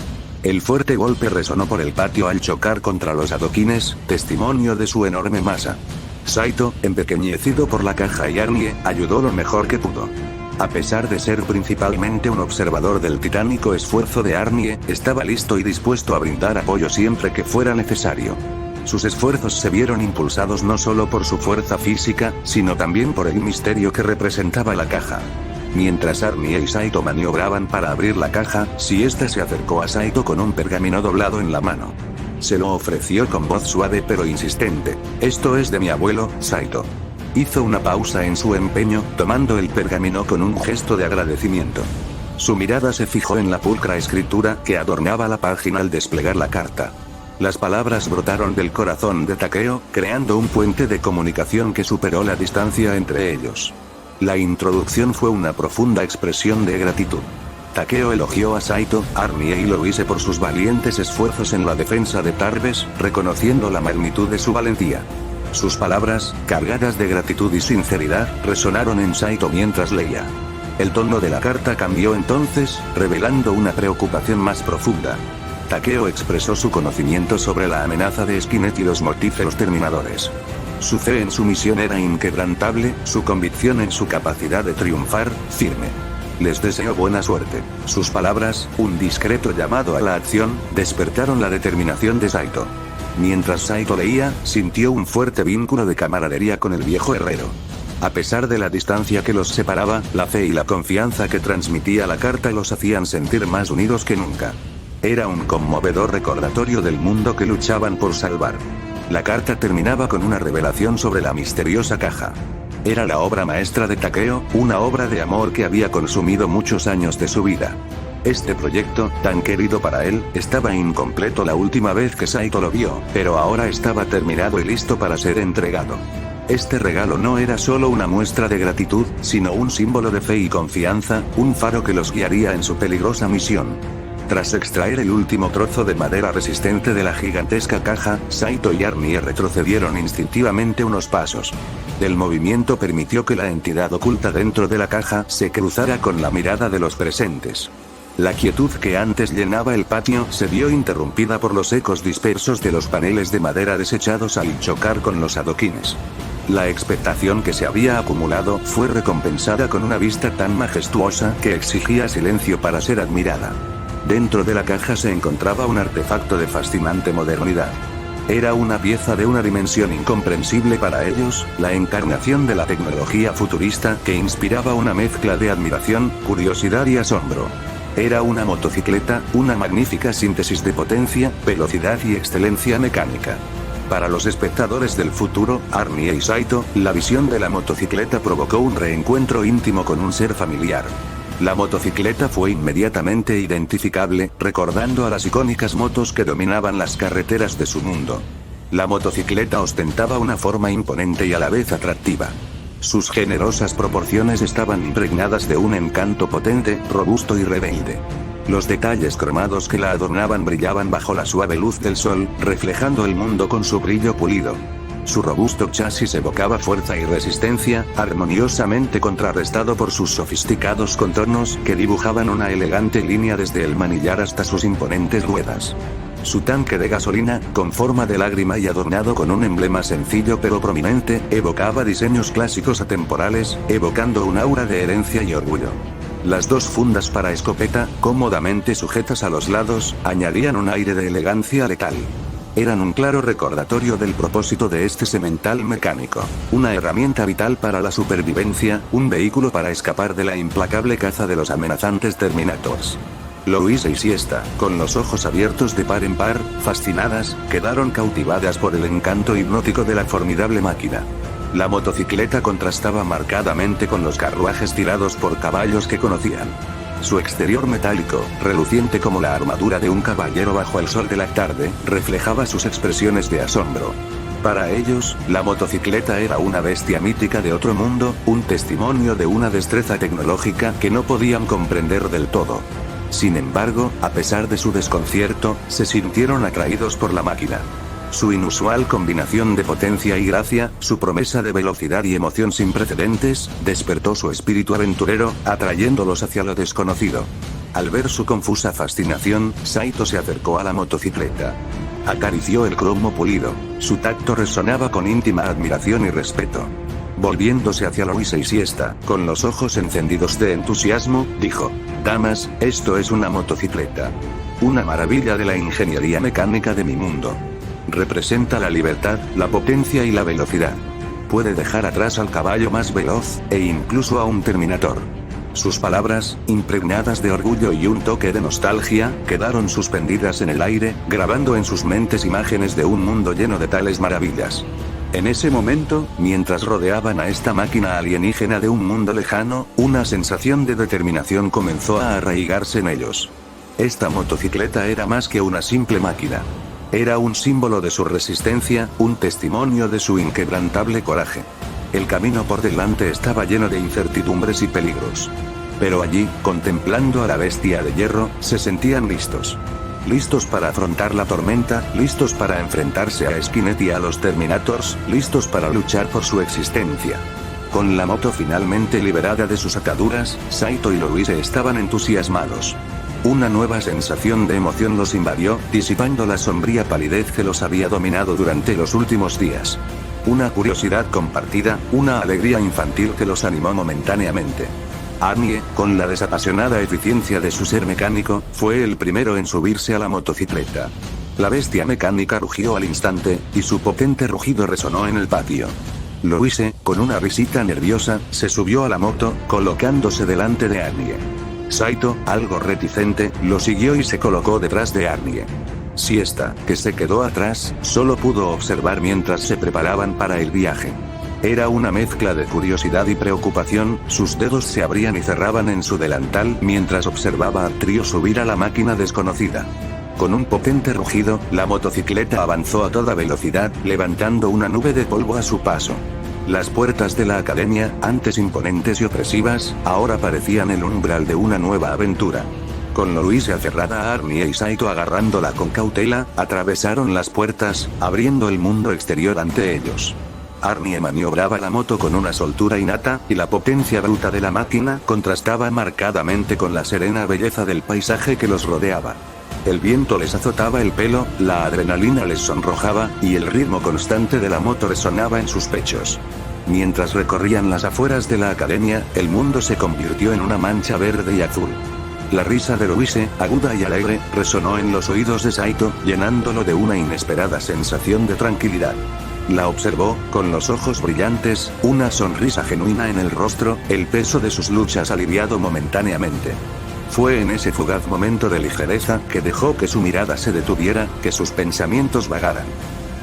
El fuerte golpe resonó por el patio al chocar contra los adoquines, testimonio de su enorme masa. Saito, empequeñecido por la caja, y Arnie, ayudó lo mejor que pudo. A pesar de ser principalmente un observador del titánico esfuerzo de Arnie, estaba listo y dispuesto a brindar apoyo siempre que fuera necesario. Sus esfuerzos se vieron impulsados no solo por su fuerza física, sino también por el misterio que representaba la caja. Mientras Arnie y Saito maniobraban para abrir la caja, Siesta se acercó a Saito con un pergamino doblado en la mano. Se lo ofreció con voz suave pero insistente. «Esto es de mi abuelo, Saito». Hizo una pausa en su empeño, tomando el pergamino con un gesto de agradecimiento. Su mirada se fijó en la pulcra escritura que adornaba la página al desplegar la carta. Las palabras brotaron del corazón de Takeo, creando un puente de comunicación que superó la distancia entre ellos. La introducción fue una profunda expresión de gratitud. Takeo elogió a Saito, Arnie y Louise por sus valientes esfuerzos en la defensa de Tarbes, reconociendo la magnitud de su valentía. Sus palabras, cargadas de gratitud y sinceridad, resonaron en Saito mientras leía. El tono de la carta cambió entonces, revelando una preocupación más profunda. Takeo expresó su conocimiento sobre la amenaza de Skynet y los mortíferos terminadores. Su fe en su misión era inquebrantable, su convicción en su capacidad de triunfar, firme. Les deseo buena suerte. Sus palabras, un discreto llamado a la acción, despertaron la determinación de Saito. Mientras Saito leía, sintió un fuerte vínculo de camaradería con el viejo herrero. A pesar de la distancia que los separaba, la fe y la confianza que transmitía la carta los hacían sentir más unidos que nunca. Era un conmovedor recordatorio del mundo que luchaban por salvar. La carta terminaba con una revelación sobre la misteriosa caja. Era la obra maestra de Takeo, una obra de amor que había consumido muchos años de su vida. Este proyecto, tan querido para él, estaba incompleto la última vez que Saito lo vio, pero ahora estaba terminado y listo para ser entregado. Este regalo no era solo una muestra de gratitud, sino un símbolo de fe y confianza, un faro que los guiaría en su peligrosa misión. Tras extraer el último trozo de madera resistente de la gigantesca caja, Saito y Arnie retrocedieron instintivamente unos pasos. El movimiento permitió que la entidad oculta dentro de la caja se cruzara con la mirada de los presentes. La quietud que antes llenaba el patio se vio interrumpida por los ecos dispersos de los paneles de madera desechados al chocar con los adoquines. La expectación que se había acumulado fue recompensada con una vista tan majestuosa que exigía silencio para ser admirada. Dentro de la caja se encontraba un artefacto de fascinante modernidad. Era una pieza de una dimensión incomprensible para ellos, la encarnación de la tecnología futurista que inspiraba una mezcla de admiración, curiosidad y asombro. Era una motocicleta, una magnífica síntesis de potencia, velocidad y excelencia mecánica. Para los espectadores del futuro, Arnie y Saito, la visión de la motocicleta provocó un reencuentro íntimo con un ser familiar. La motocicleta fue inmediatamente identificable, recordando a las icónicas motos que dominaban las carreteras de su mundo. La motocicleta ostentaba una forma imponente y a la vez atractiva. Sus generosas proporciones estaban impregnadas de un encanto potente, robusto y rebelde. Los detalles cromados que la adornaban brillaban bajo la suave luz del sol, reflejando el mundo con su brillo pulido. Su robusto chasis evocaba fuerza y resistencia, armoniosamente contrarrestado por sus sofisticados contornos que dibujaban una elegante línea desde el manillar hasta sus imponentes ruedas. Su tanque de gasolina, con forma de lágrima y adornado con un emblema sencillo pero prominente, evocaba diseños clásicos atemporales, evocando un aura de herencia y orgullo. Las dos fundas para escopeta, cómodamente sujetas a los lados, añadían un aire de elegancia letal. Eran un claro recordatorio del propósito de este semental mecánico, una herramienta vital para la supervivencia, un vehículo para escapar de la implacable caza de los amenazantes Terminators. Louisa y Siesta, con los ojos abiertos de par en par, fascinadas, quedaron cautivadas por el encanto hipnótico de la formidable máquina. La motocicleta contrastaba marcadamente con los carruajes tirados por caballos que conocían. Su exterior metálico, reluciente como la armadura de un caballero bajo el sol de la tarde, reflejaba sus expresiones de asombro. Para ellos, la motocicleta era una bestia mítica de otro mundo, un testimonio de una destreza tecnológica que no podían comprender del todo. Sin embargo, a pesar de su desconcierto, se sintieron atraídos por la máquina. Su inusual combinación de potencia y gracia, su promesa de velocidad y emoción sin precedentes, despertó su espíritu aventurero, atrayéndolos hacia lo desconocido. Al ver su confusa fascinación, Saito se acercó a la motocicleta. Acarició el cromo pulido. Su tacto resonaba con íntima admiración y respeto. Volviéndose hacia Louisa y Siesta, con los ojos encendidos de entusiasmo, dijo: «Damas, esto es una motocicleta. Una maravilla de la ingeniería mecánica de mi mundo. Representa la libertad, la potencia y la velocidad. Puede dejar atrás al caballo más veloz, e incluso a un Terminator». Sus palabras, impregnadas de orgullo y un toque de nostalgia, quedaron suspendidas en el aire, grabando en sus mentes imágenes de un mundo lleno de tales maravillas. En ese momento, mientras rodeaban a esta máquina alienígena de un mundo lejano, una sensación de determinación comenzó a arraigarse en ellos. Esta motocicleta era más que una simple máquina. Era un símbolo de su resistencia, un testimonio de su inquebrantable coraje. El camino por delante estaba lleno de incertidumbres y peligros. Pero allí, contemplando a la bestia de hierro, se sentían listos. Listos para afrontar la tormenta, listos para enfrentarse a Skynet y a los Terminators, listos para luchar por su existencia. Con la moto finalmente liberada de sus ataduras, Saito y Louise estaban entusiasmados. Una nueva sensación de emoción los invadió, disipando la sombría palidez que los había dominado durante los últimos días. Una curiosidad compartida, una alegría infantil que los animó momentáneamente. Arnie, con la desapasionada eficiencia de su ser mecánico, fue el primero en subirse a la motocicleta. La bestia mecánica rugió al instante, y su potente rugido resonó en el patio. Louise, con una risita nerviosa, se subió a la moto, colocándose delante de Arnie. Saito, algo reticente, lo siguió y se colocó detrás de Arnie. Siesta, que se quedó atrás, solo pudo observar mientras se preparaban para el viaje. Era una mezcla de curiosidad y preocupación, sus dedos se abrían y cerraban en su delantal mientras observaba al trío subir a la máquina desconocida. Con un potente rugido, la motocicleta avanzó a toda velocidad, levantando una nube de polvo a su paso. Las puertas de la academia, antes imponentes y opresivas, ahora parecían el umbral de una nueva aventura. Con Louise aferrada a Arnie y Saito agarrándola con cautela, atravesaron las puertas, abriendo el mundo exterior ante ellos. Arnie maniobraba la moto con una soltura innata, y la potencia bruta de la máquina contrastaba marcadamente con la serena belleza del paisaje que los rodeaba. El viento les azotaba el pelo, la adrenalina les sonrojaba, y el ritmo constante de la moto resonaba en sus pechos. Mientras recorrían las afueras de la academia, el mundo se convirtió en una mancha verde y azul. La risa de Louise, aguda y alegre, resonó en los oídos de Saito, llenándolo de una inesperada sensación de tranquilidad. La observó, con los ojos brillantes, una sonrisa genuina en el rostro, el peso de sus luchas aliviado momentáneamente. Fue en ese fugaz momento de ligereza que dejó que su mirada se detuviera, que sus pensamientos vagaran.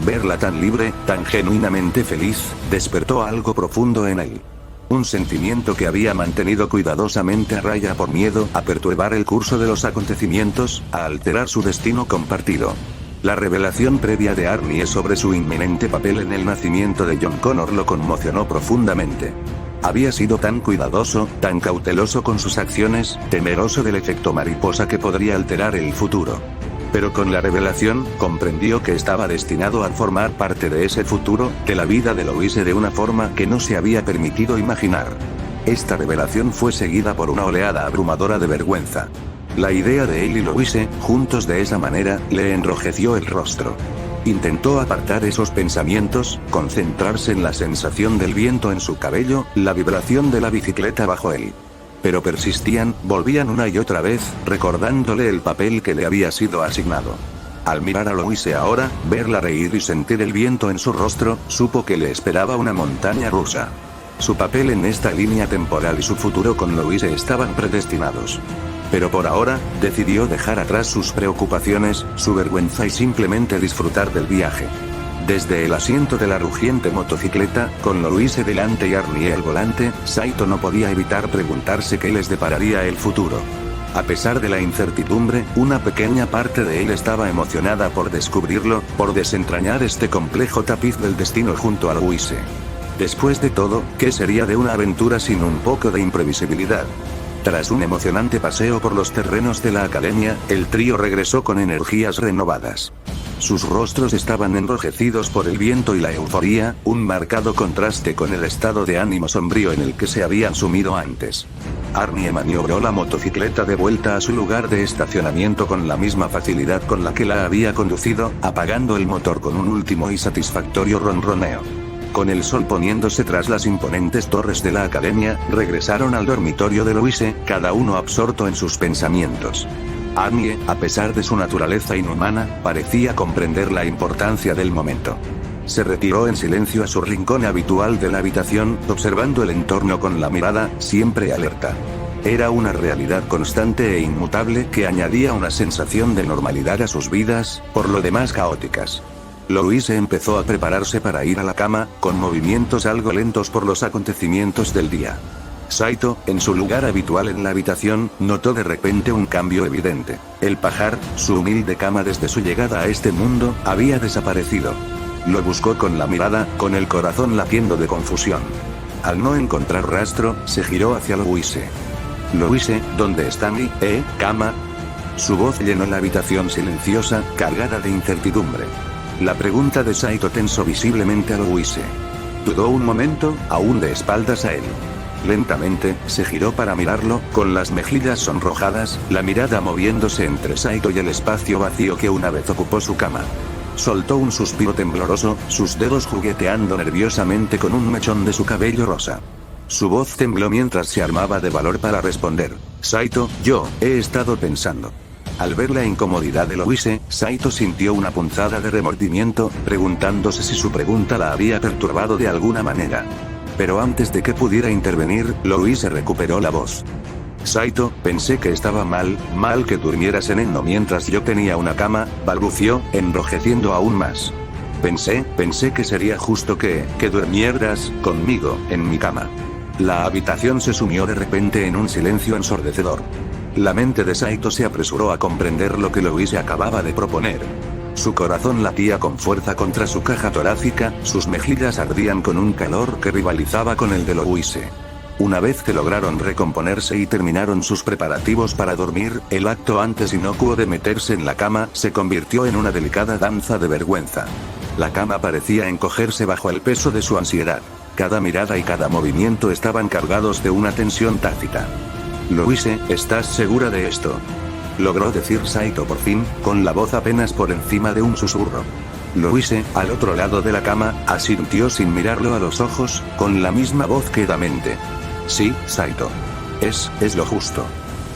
Verla tan libre, tan genuinamente feliz, despertó algo profundo en él. Un sentimiento que había mantenido cuidadosamente a raya por miedo a perturbar el curso de los acontecimientos, a alterar su destino compartido. La revelación previa de Arnie sobre su inminente papel en el nacimiento de John Connor lo conmocionó profundamente. Había sido tan cuidadoso, tan cauteloso con sus acciones, temeroso del efecto mariposa que podría alterar el futuro. Pero con la revelación, comprendió que estaba destinado a formar parte de ese futuro, de la vida de Louise de una forma que no se había permitido imaginar. Esta revelación fue seguida por una oleada abrumadora de vergüenza. La idea de él y Louise, juntos de esa manera, le enrojeció el rostro. Intentó apartar esos pensamientos, concentrarse en la sensación del viento en su cabello, la vibración de la bicicleta bajo él. Pero persistían, volvían una y otra vez, recordándole el papel que le había sido asignado. Al mirar a Louise ahora, verla reír y sentir el viento en su rostro, supo que le esperaba una montaña rusa. Su papel en esta línea temporal y su futuro con Louise estaban predestinados. Pero por ahora, decidió dejar atrás sus preocupaciones, su vergüenza y simplemente disfrutar del viaje. Desde el asiento de la rugiente motocicleta, con Louise delante y Arnie al volante, Saito no podía evitar preguntarse qué les depararía el futuro. A pesar de la incertidumbre, una pequeña parte de él estaba emocionada por descubrirlo, por desentrañar este complejo tapiz del destino junto a Louise. Después de todo, ¿qué sería de una aventura sin un poco de imprevisibilidad? Tras un emocionante paseo por los terrenos de la academia, el trío regresó con energías renovadas. Sus rostros estaban enrojecidos por el viento y la euforía, un marcado contraste con el estado de ánimo sombrío en el que se habían sumido antes. Arnie maniobró la motocicleta de vuelta a su lugar de estacionamiento con la misma facilidad con la que la había conducido, apagando el motor con un último y satisfactorio ronroneo. Con el sol poniéndose tras las imponentes torres de la academia, regresaron al dormitorio de Louise, cada uno absorto en sus pensamientos. Arnie, a pesar de su naturaleza inhumana, parecía comprender la importancia del momento. Se retiró en silencio a su rincón habitual de la habitación, observando el entorno con la mirada, siempre alerta. Era una realidad constante e inmutable que añadía una sensación de normalidad a sus vidas, por lo demás caóticas. Louise empezó a prepararse para ir a la cama, con movimientos algo lentos por los acontecimientos del día. Saito, en su lugar habitual en la habitación, notó de repente un cambio evidente. El pajar, su humilde cama desde su llegada a este mundo, había desaparecido. Lo buscó con la mirada, con el corazón latiendo de confusión. Al no encontrar rastro, se giró hacia Louise. Louise, ¿dónde está mi cama? Su voz llenó la habitación silenciosa, cargada de incertidumbre. La pregunta de Saito tensó visiblemente a Louise. Dudó un momento, aún de espaldas a él. Lentamente, se giró para mirarlo, con las mejillas sonrojadas, la mirada moviéndose entre Saito y el espacio vacío que una vez ocupó su cama. Soltó un suspiro tembloroso, sus dedos jugueteando nerviosamente con un mechón de su cabello rosa. Su voz tembló mientras se armaba de valor para responder. Saito, yo, he estado pensando. Al ver la incomodidad de Louise, Saito sintió una punzada de remordimiento, preguntándose si su pregunta la había perturbado de alguna manera. Pero antes de que pudiera intervenir, Louise recuperó la voz. Saito, pensé que estaba mal que durmieras en Enno mientras yo tenía una cama, balbució, enrojeciendo aún más. Pensé que sería justo que durmieras conmigo, en mi cama. La habitación se sumió de repente en un silencio ensordecedor. La mente de Saito se apresuró a comprender lo que Louise acababa de proponer. Su corazón latía con fuerza contra su caja torácica, sus mejillas ardían con un calor que rivalizaba con el de Louise. Una vez que lograron recomponerse y terminaron sus preparativos para dormir, el acto antes inocuo de meterse en la cama se convirtió en una delicada danza de vergüenza. La cama parecía encogerse bajo el peso de su ansiedad. Cada mirada y cada movimiento estaban cargados de una tensión tácita. Louise, ¿estás segura de esto?, logró decir Saito por fin, con la voz apenas por encima de un susurro. Louise, al otro lado de la cama, asintió sin mirarlo a los ojos, con la misma voz quedamente. Sí, Saito. Es lo justo.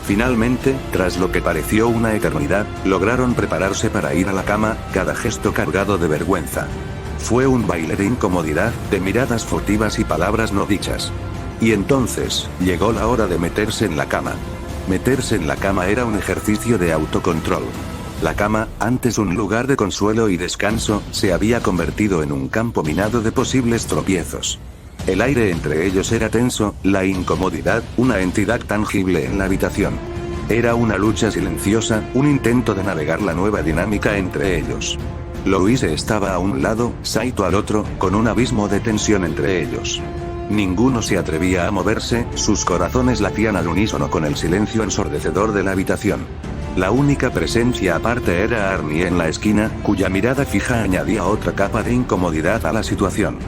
Finalmente, tras lo que pareció una eternidad, lograron prepararse para ir a la cama, cada gesto cargado de vergüenza. Fue un baile de incomodidad, de miradas furtivas y palabras no dichas. Y entonces, llegó la hora de meterse en la cama. Meterse en la cama era un ejercicio de autocontrol. La cama, antes un lugar de consuelo y descanso, se había convertido en un campo minado de posibles tropiezos. El aire entre ellos era tenso, la incomodidad, una entidad tangible en la habitación. Era una lucha silenciosa, un intento de navegar la nueva dinámica entre ellos. Louise estaba a un lado, Saito al otro, con un abismo de tensión entre ellos. Ninguno se atrevía a moverse, sus corazones latían al unísono con el silencio ensordecedor de la habitación. La única presencia aparte era Arnie en la esquina, cuya mirada fija añadía otra capa de incomodidad a la situación.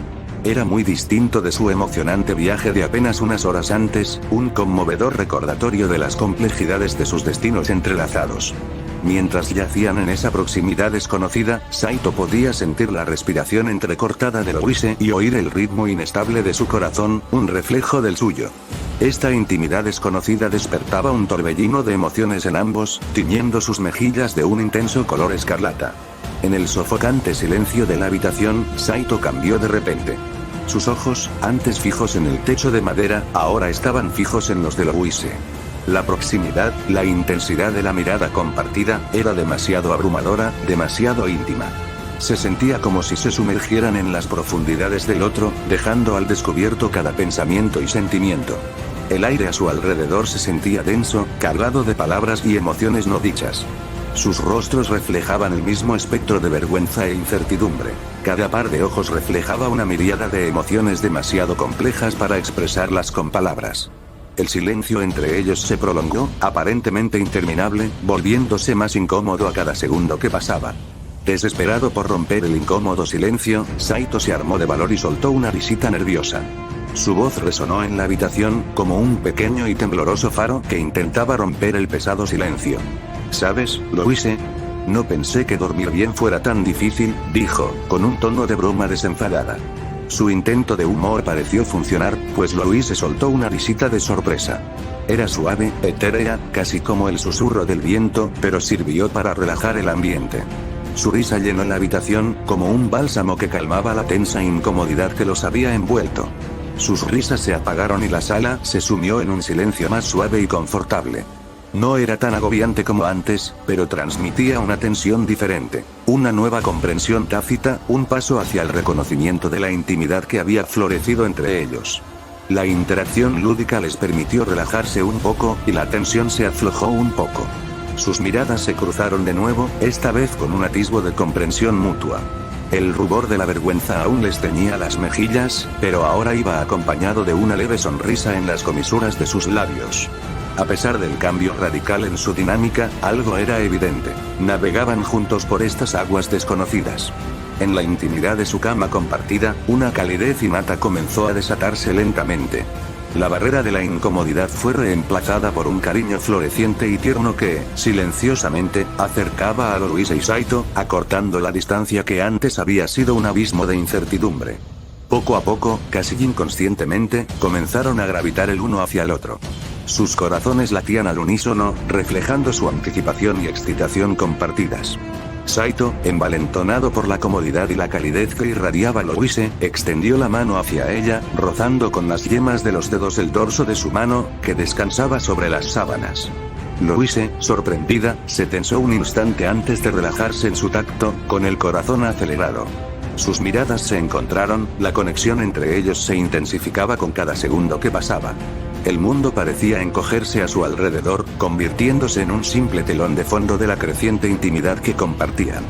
Era muy distinto de su emocionante viaje de apenas unas horas antes, un conmovedor recordatorio de las complejidades de sus destinos entrelazados. Mientras yacían en esa proximidad desconocida, Saito podía sentir la respiración entrecortada de Louise y oír el ritmo inestable de su corazón, un reflejo del suyo. Esta intimidad desconocida despertaba un torbellino de emociones en ambos, tiñendo sus mejillas de un intenso color escarlata. En el sofocante silencio de la habitación, Saito cambió de repente. Sus ojos, antes fijos en el techo de madera, ahora estaban fijos en los de Louise. La proximidad, la intensidad de la mirada compartida, era demasiado abrumadora, demasiado íntima. Se sentía como si se sumergieran en las profundidades del otro, dejando al descubierto cada pensamiento y sentimiento. El aire a su alrededor se sentía denso, cargado de palabras y emociones no dichas. Sus rostros reflejaban el mismo espectro de vergüenza e incertidumbre. Cada par de ojos reflejaba una miríada de emociones demasiado complejas para expresarlas con palabras. El silencio entre ellos se prolongó, aparentemente interminable, volviéndose más incómodo a cada segundo que pasaba. Desesperado por romper el incómodo silencio, Saito se armó de valor y soltó una risita nerviosa. Su voz resonó en la habitación, como un pequeño y tembloroso faro que intentaba romper el pesado silencio. ¿Sabes, Louise? No pensé que dormir bien fuera tan difícil, dijo, con un tono de broma desenfadada. Su intento de humor pareció funcionar, pues Louise soltó una risita de sorpresa. Era suave, etérea, casi como el susurro del viento, pero sirvió para relajar el ambiente. Su risa llenó la habitación, como un bálsamo que calmaba la tensa incomodidad que los había envuelto. Sus risas se apagaron y la sala se sumió en un silencio más suave y confortable. No era tan agobiante como antes, pero transmitía una tensión diferente, una nueva comprensión tácita, un paso hacia el reconocimiento de la intimidad que había florecido entre ellos. La interacción lúdica les permitió relajarse un poco, y la tensión se aflojó un poco. Sus miradas se cruzaron de nuevo, esta vez con un atisbo de comprensión mutua. El rubor de la vergüenza aún les teñía las mejillas, pero ahora iba acompañado de una leve sonrisa en las comisuras de sus labios. A pesar del cambio radical en su dinámica, algo era evidente. Navegaban juntos por estas aguas desconocidas. En la intimidad de su cama compartida, una calidez innata comenzó a desatarse lentamente. La barrera de la incomodidad fue reemplazada por un cariño floreciente y tierno que, silenciosamente, acercaba a Louise y Saito, acortando la distancia que antes había sido un abismo de incertidumbre. Poco a poco, casi inconscientemente, comenzaron a gravitar el uno hacia el otro. Sus corazones latían al unísono, reflejando su anticipación y excitación compartidas. Saito, envalentonado por la comodidad y la calidez que irradiaba Louise, extendió la mano hacia ella, rozando con las yemas de los dedos el dorso de su mano, que descansaba sobre las sábanas. Louise, sorprendida, se tensó un instante antes de relajarse en su tacto, con el corazón acelerado. Sus miradas se encontraron, la conexión entre ellos se intensificaba con cada segundo que pasaba. El mundo parecía encogerse a su alrededor, convirtiéndose en un simple telón de fondo de la creciente intimidad que compartían.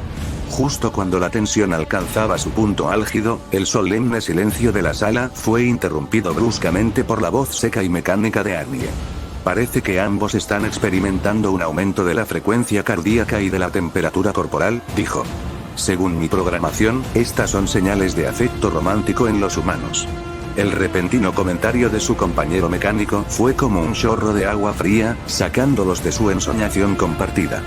Justo cuando la tensión alcanzaba su punto álgido, el solemne silencio de la sala fue interrumpido bruscamente por la voz seca y mecánica de Arnie. Parece que ambos están experimentando un aumento de la frecuencia cardíaca y de la temperatura corporal, dijo. Según mi programación, estas son señales de afecto romántico en los humanos. El repentino comentario de su compañero mecánico fue como un chorro de agua fría, sacándolos de su ensoñación compartida.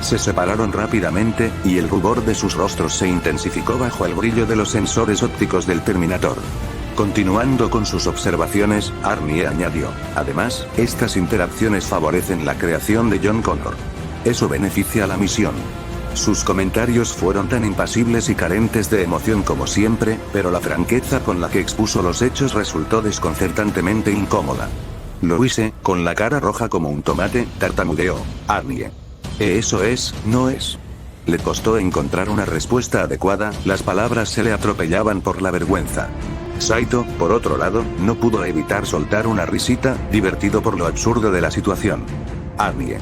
Se separaron rápidamente, y el rubor de sus rostros se intensificó bajo el brillo de los sensores ópticos del Terminator. Continuando con sus observaciones, Arnie añadió, además, estas interacciones favorecen la creación de John Connor. Eso beneficia a la misión. Sus comentarios fueron tan impasibles y carentes de emoción como siempre, pero la franqueza con la que expuso los hechos resultó desconcertantemente incómoda. Louise, con la cara roja como un tomate, tartamudeó, Arnie. Eso es, no es. Le costó encontrar una respuesta adecuada, las palabras se le atropellaban por la vergüenza. Saito, por otro lado, no pudo evitar soltar una risita, divertido por lo absurdo de la situación. Arnie.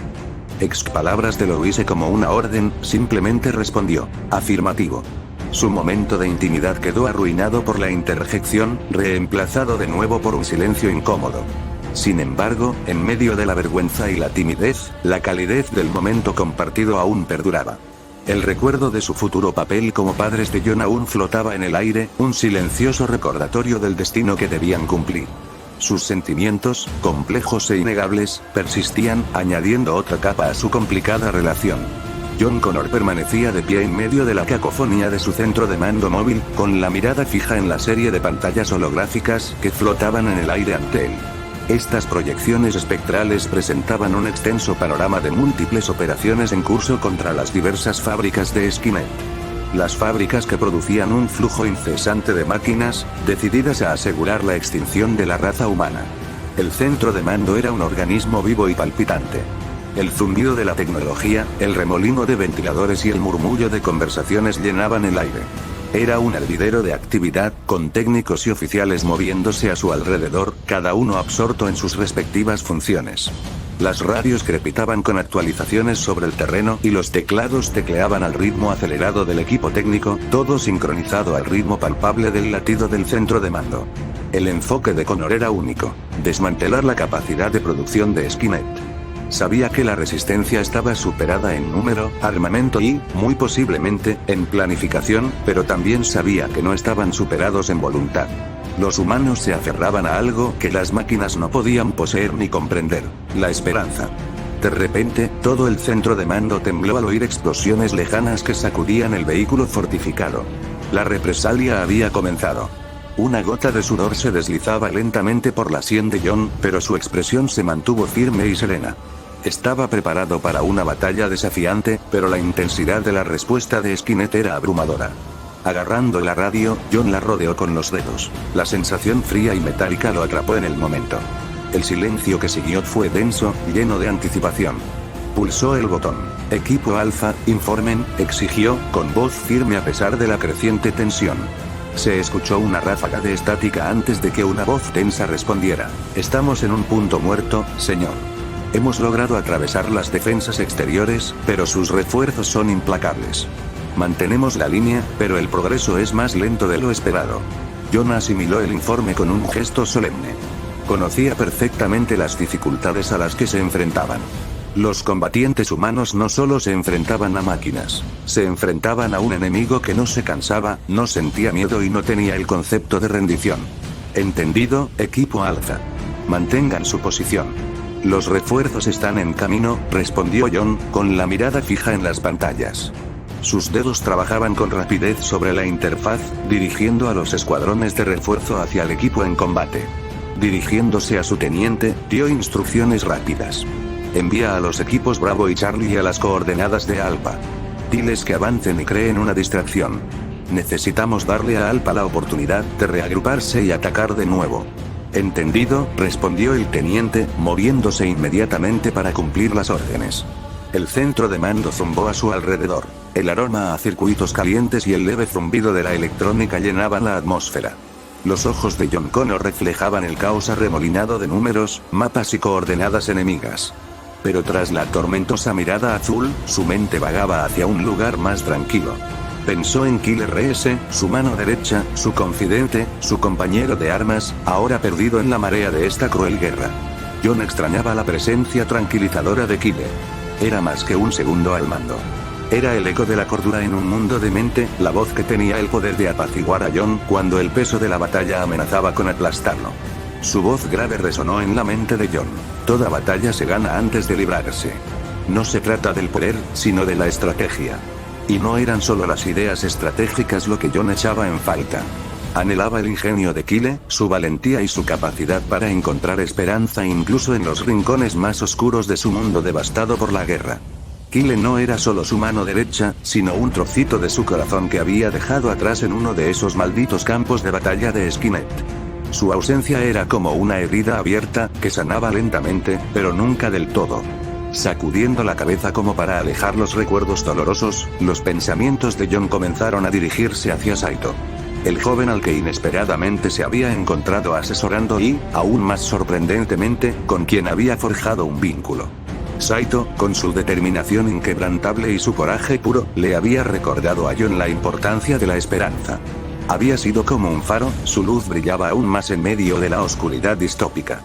Palabras de Louise como una orden, simplemente respondió, afirmativo. Su momento de intimidad quedó arruinado por la interjección, reemplazado de nuevo por un silencio incómodo. Sin embargo, en medio de la vergüenza y la timidez, la calidez del momento compartido aún perduraba. El recuerdo de su futuro papel como padres de John aún flotaba en el aire, un silencioso recordatorio del destino que debían cumplir. Sus sentimientos, complejos e innegables, persistían, añadiendo otra capa a su complicada relación. John Connor permanecía de pie en medio de la cacofonía de su centro de mando móvil, con la mirada fija en la serie de pantallas holográficas que flotaban en el aire ante él. Estas proyecciones espectrales presentaban un extenso panorama de múltiples operaciones en curso contra las diversas fábricas de Skynet. Las fábricas que producían un flujo incesante de máquinas, decididas a asegurar la extinción de la raza humana. El centro de mando era un organismo vivo y palpitante. El zumbido de la tecnología, el remolino de ventiladores y el murmullo de conversaciones llenaban el aire. Era un hervidero de actividad, con técnicos y oficiales moviéndose a su alrededor, cada uno absorto en sus respectivas funciones. Las radios crepitaban con actualizaciones sobre el terreno y los teclados tecleaban al ritmo acelerado del equipo técnico, todo sincronizado al ritmo palpable del latido del centro de mando. El enfoque de Connor era único: desmantelar la capacidad de producción de Skynet. Sabía que la resistencia estaba superada en número, armamento y, muy posiblemente, en planificación, pero también sabía que no estaban superados en voluntad. Los humanos se aferraban a algo que las máquinas no podían poseer ni comprender: la esperanza. De repente, todo el centro de mando tembló al oír explosiones lejanas que sacudían el vehículo fortificado. La represalia había comenzado. Una gota de sudor se deslizaba lentamente por la sien de John, pero su expresión se mantuvo firme y serena. Estaba preparado para una batalla desafiante, pero la intensidad de la respuesta de Skynet era abrumadora. Agarrando la radio, John la rodeó con los dedos. La sensación fría y metálica lo atrapó en el momento. El silencio que siguió fue denso, lleno de anticipación. Pulsó el botón. Equipo Alfa, informen, exigió, con voz firme a pesar de la creciente tensión. Se escuchó una ráfaga de estática antes de que una voz tensa respondiera. Estamos en un punto muerto, señor. Hemos logrado atravesar las defensas exteriores, pero sus refuerzos son implacables. Mantenemos la línea, pero el progreso es más lento de lo esperado. John asimiló el informe con un gesto solemne. Conocía perfectamente las dificultades a las que se enfrentaban. Los combatientes humanos no solo se enfrentaban a máquinas, se enfrentaban a un enemigo que no se cansaba, no sentía miedo y no tenía el concepto de rendición. Entendido, equipo Alfa. Mantengan su posición. Los refuerzos están en camino, respondió John, con la mirada fija en las pantallas. Sus dedos trabajaban con rapidez sobre la interfaz, dirigiendo a los escuadrones de refuerzo hacia el equipo en combate. Dirigiéndose a su teniente, dio instrucciones rápidas. Envía a los equipos Bravo y Charlie a las coordenadas de Alpha. Diles que avancen y creen una distracción. Necesitamos darle a Alpha la oportunidad de reagruparse y atacar de nuevo. Entendido, respondió el teniente, moviéndose inmediatamente para cumplir las órdenes. El centro de mando zumbó a su alrededor. El aroma a circuitos calientes y el leve zumbido de la electrónica llenaban la atmósfera. Los ojos de John Connor reflejaban el caos arremolinado de números, mapas y coordenadas enemigas. Pero tras la tormentosa mirada azul, su mente vagaba hacia un lugar más tranquilo. Pensó en Killer S, su mano derecha, su confidente, su compañero de armas, ahora perdido en la marea de esta cruel guerra. John extrañaba la presencia tranquilizadora de Killer. Era más que un segundo al mando. Era el eco de la cordura en un mundo de mente, la voz que tenía el poder de apaciguar a John cuando el peso de la batalla amenazaba con aplastarlo. Su voz grave resonó en la mente de John. Toda batalla se gana antes de librarse. No se trata del poder, sino de la estrategia. Y no eran solo las ideas estratégicas lo que John echaba en falta. Anhelaba el ingenio de Kyle, su valentía y su capacidad para encontrar esperanza incluso en los rincones más oscuros de su mundo devastado por la guerra. Kyle no era solo su mano derecha, sino un trocito de su corazón que había dejado atrás en uno de esos malditos campos de batalla de Skynet. Su ausencia era como una herida abierta, que sanaba lentamente, pero nunca del todo. Sacudiendo la cabeza como para alejar los recuerdos dolorosos, los pensamientos de John comenzaron a dirigirse hacia Saito. El joven al que inesperadamente se había encontrado asesorando y, aún más sorprendentemente, con quien había forjado un vínculo. Saito, con su determinación inquebrantable y su coraje puro, le había recordado a John la importancia de la esperanza. Había sido como un faro, su luz brillaba aún más en medio de la oscuridad distópica.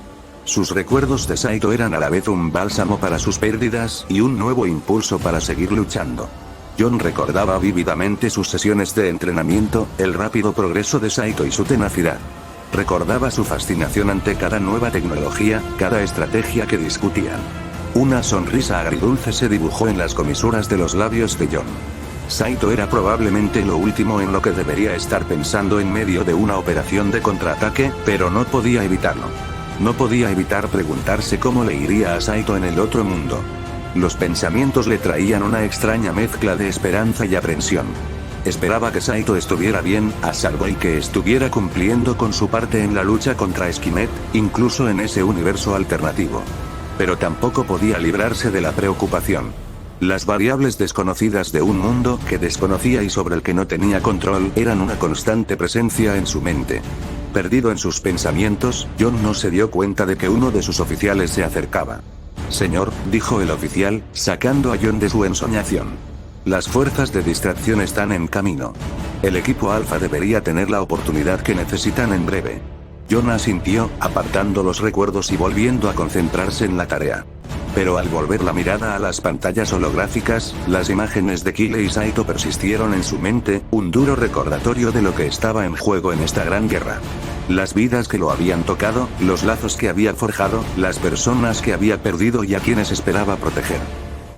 Sus recuerdos de Saito eran a la vez un bálsamo para sus pérdidas y un nuevo impulso para seguir luchando. John recordaba vívidamente sus sesiones de entrenamiento, el rápido progreso de Saito y su tenacidad. Recordaba su fascinación ante cada nueva tecnología, cada estrategia que discutían. Una sonrisa agridulce se dibujó en las comisuras de los labios de John. Saito era probablemente lo último en lo que debería estar pensando en medio de una operación de contraataque, pero no podía evitarlo. No podía evitar preguntarse cómo le iría a Saito en el otro mundo. Los pensamientos le traían una extraña mezcla de esperanza y aprensión. Esperaba que Saito estuviera bien, a salvo y que estuviera cumpliendo con su parte en la lucha contra Skynet, incluso en ese universo alternativo. Pero tampoco podía librarse de la preocupación. Las variables desconocidas de un mundo que desconocía y sobre el que no tenía control eran una constante presencia en su mente. Perdido en sus pensamientos, John no se dio cuenta de que uno de sus oficiales se acercaba. «Señor», dijo el oficial, sacando a John de su ensoñación. «Las fuerzas de distracción están en camino. El equipo Alpha debería tener la oportunidad que necesitan en breve». John asintió, apartando los recuerdos y volviendo a concentrarse en la tarea. Pero al volver la mirada a las pantallas holográficas, las imágenes de Kyle y Saito persistieron en su mente, un duro recordatorio de lo que estaba en juego en esta gran guerra. Las vidas que lo habían tocado, los lazos que había forjado, las personas que había perdido y a quienes esperaba proteger.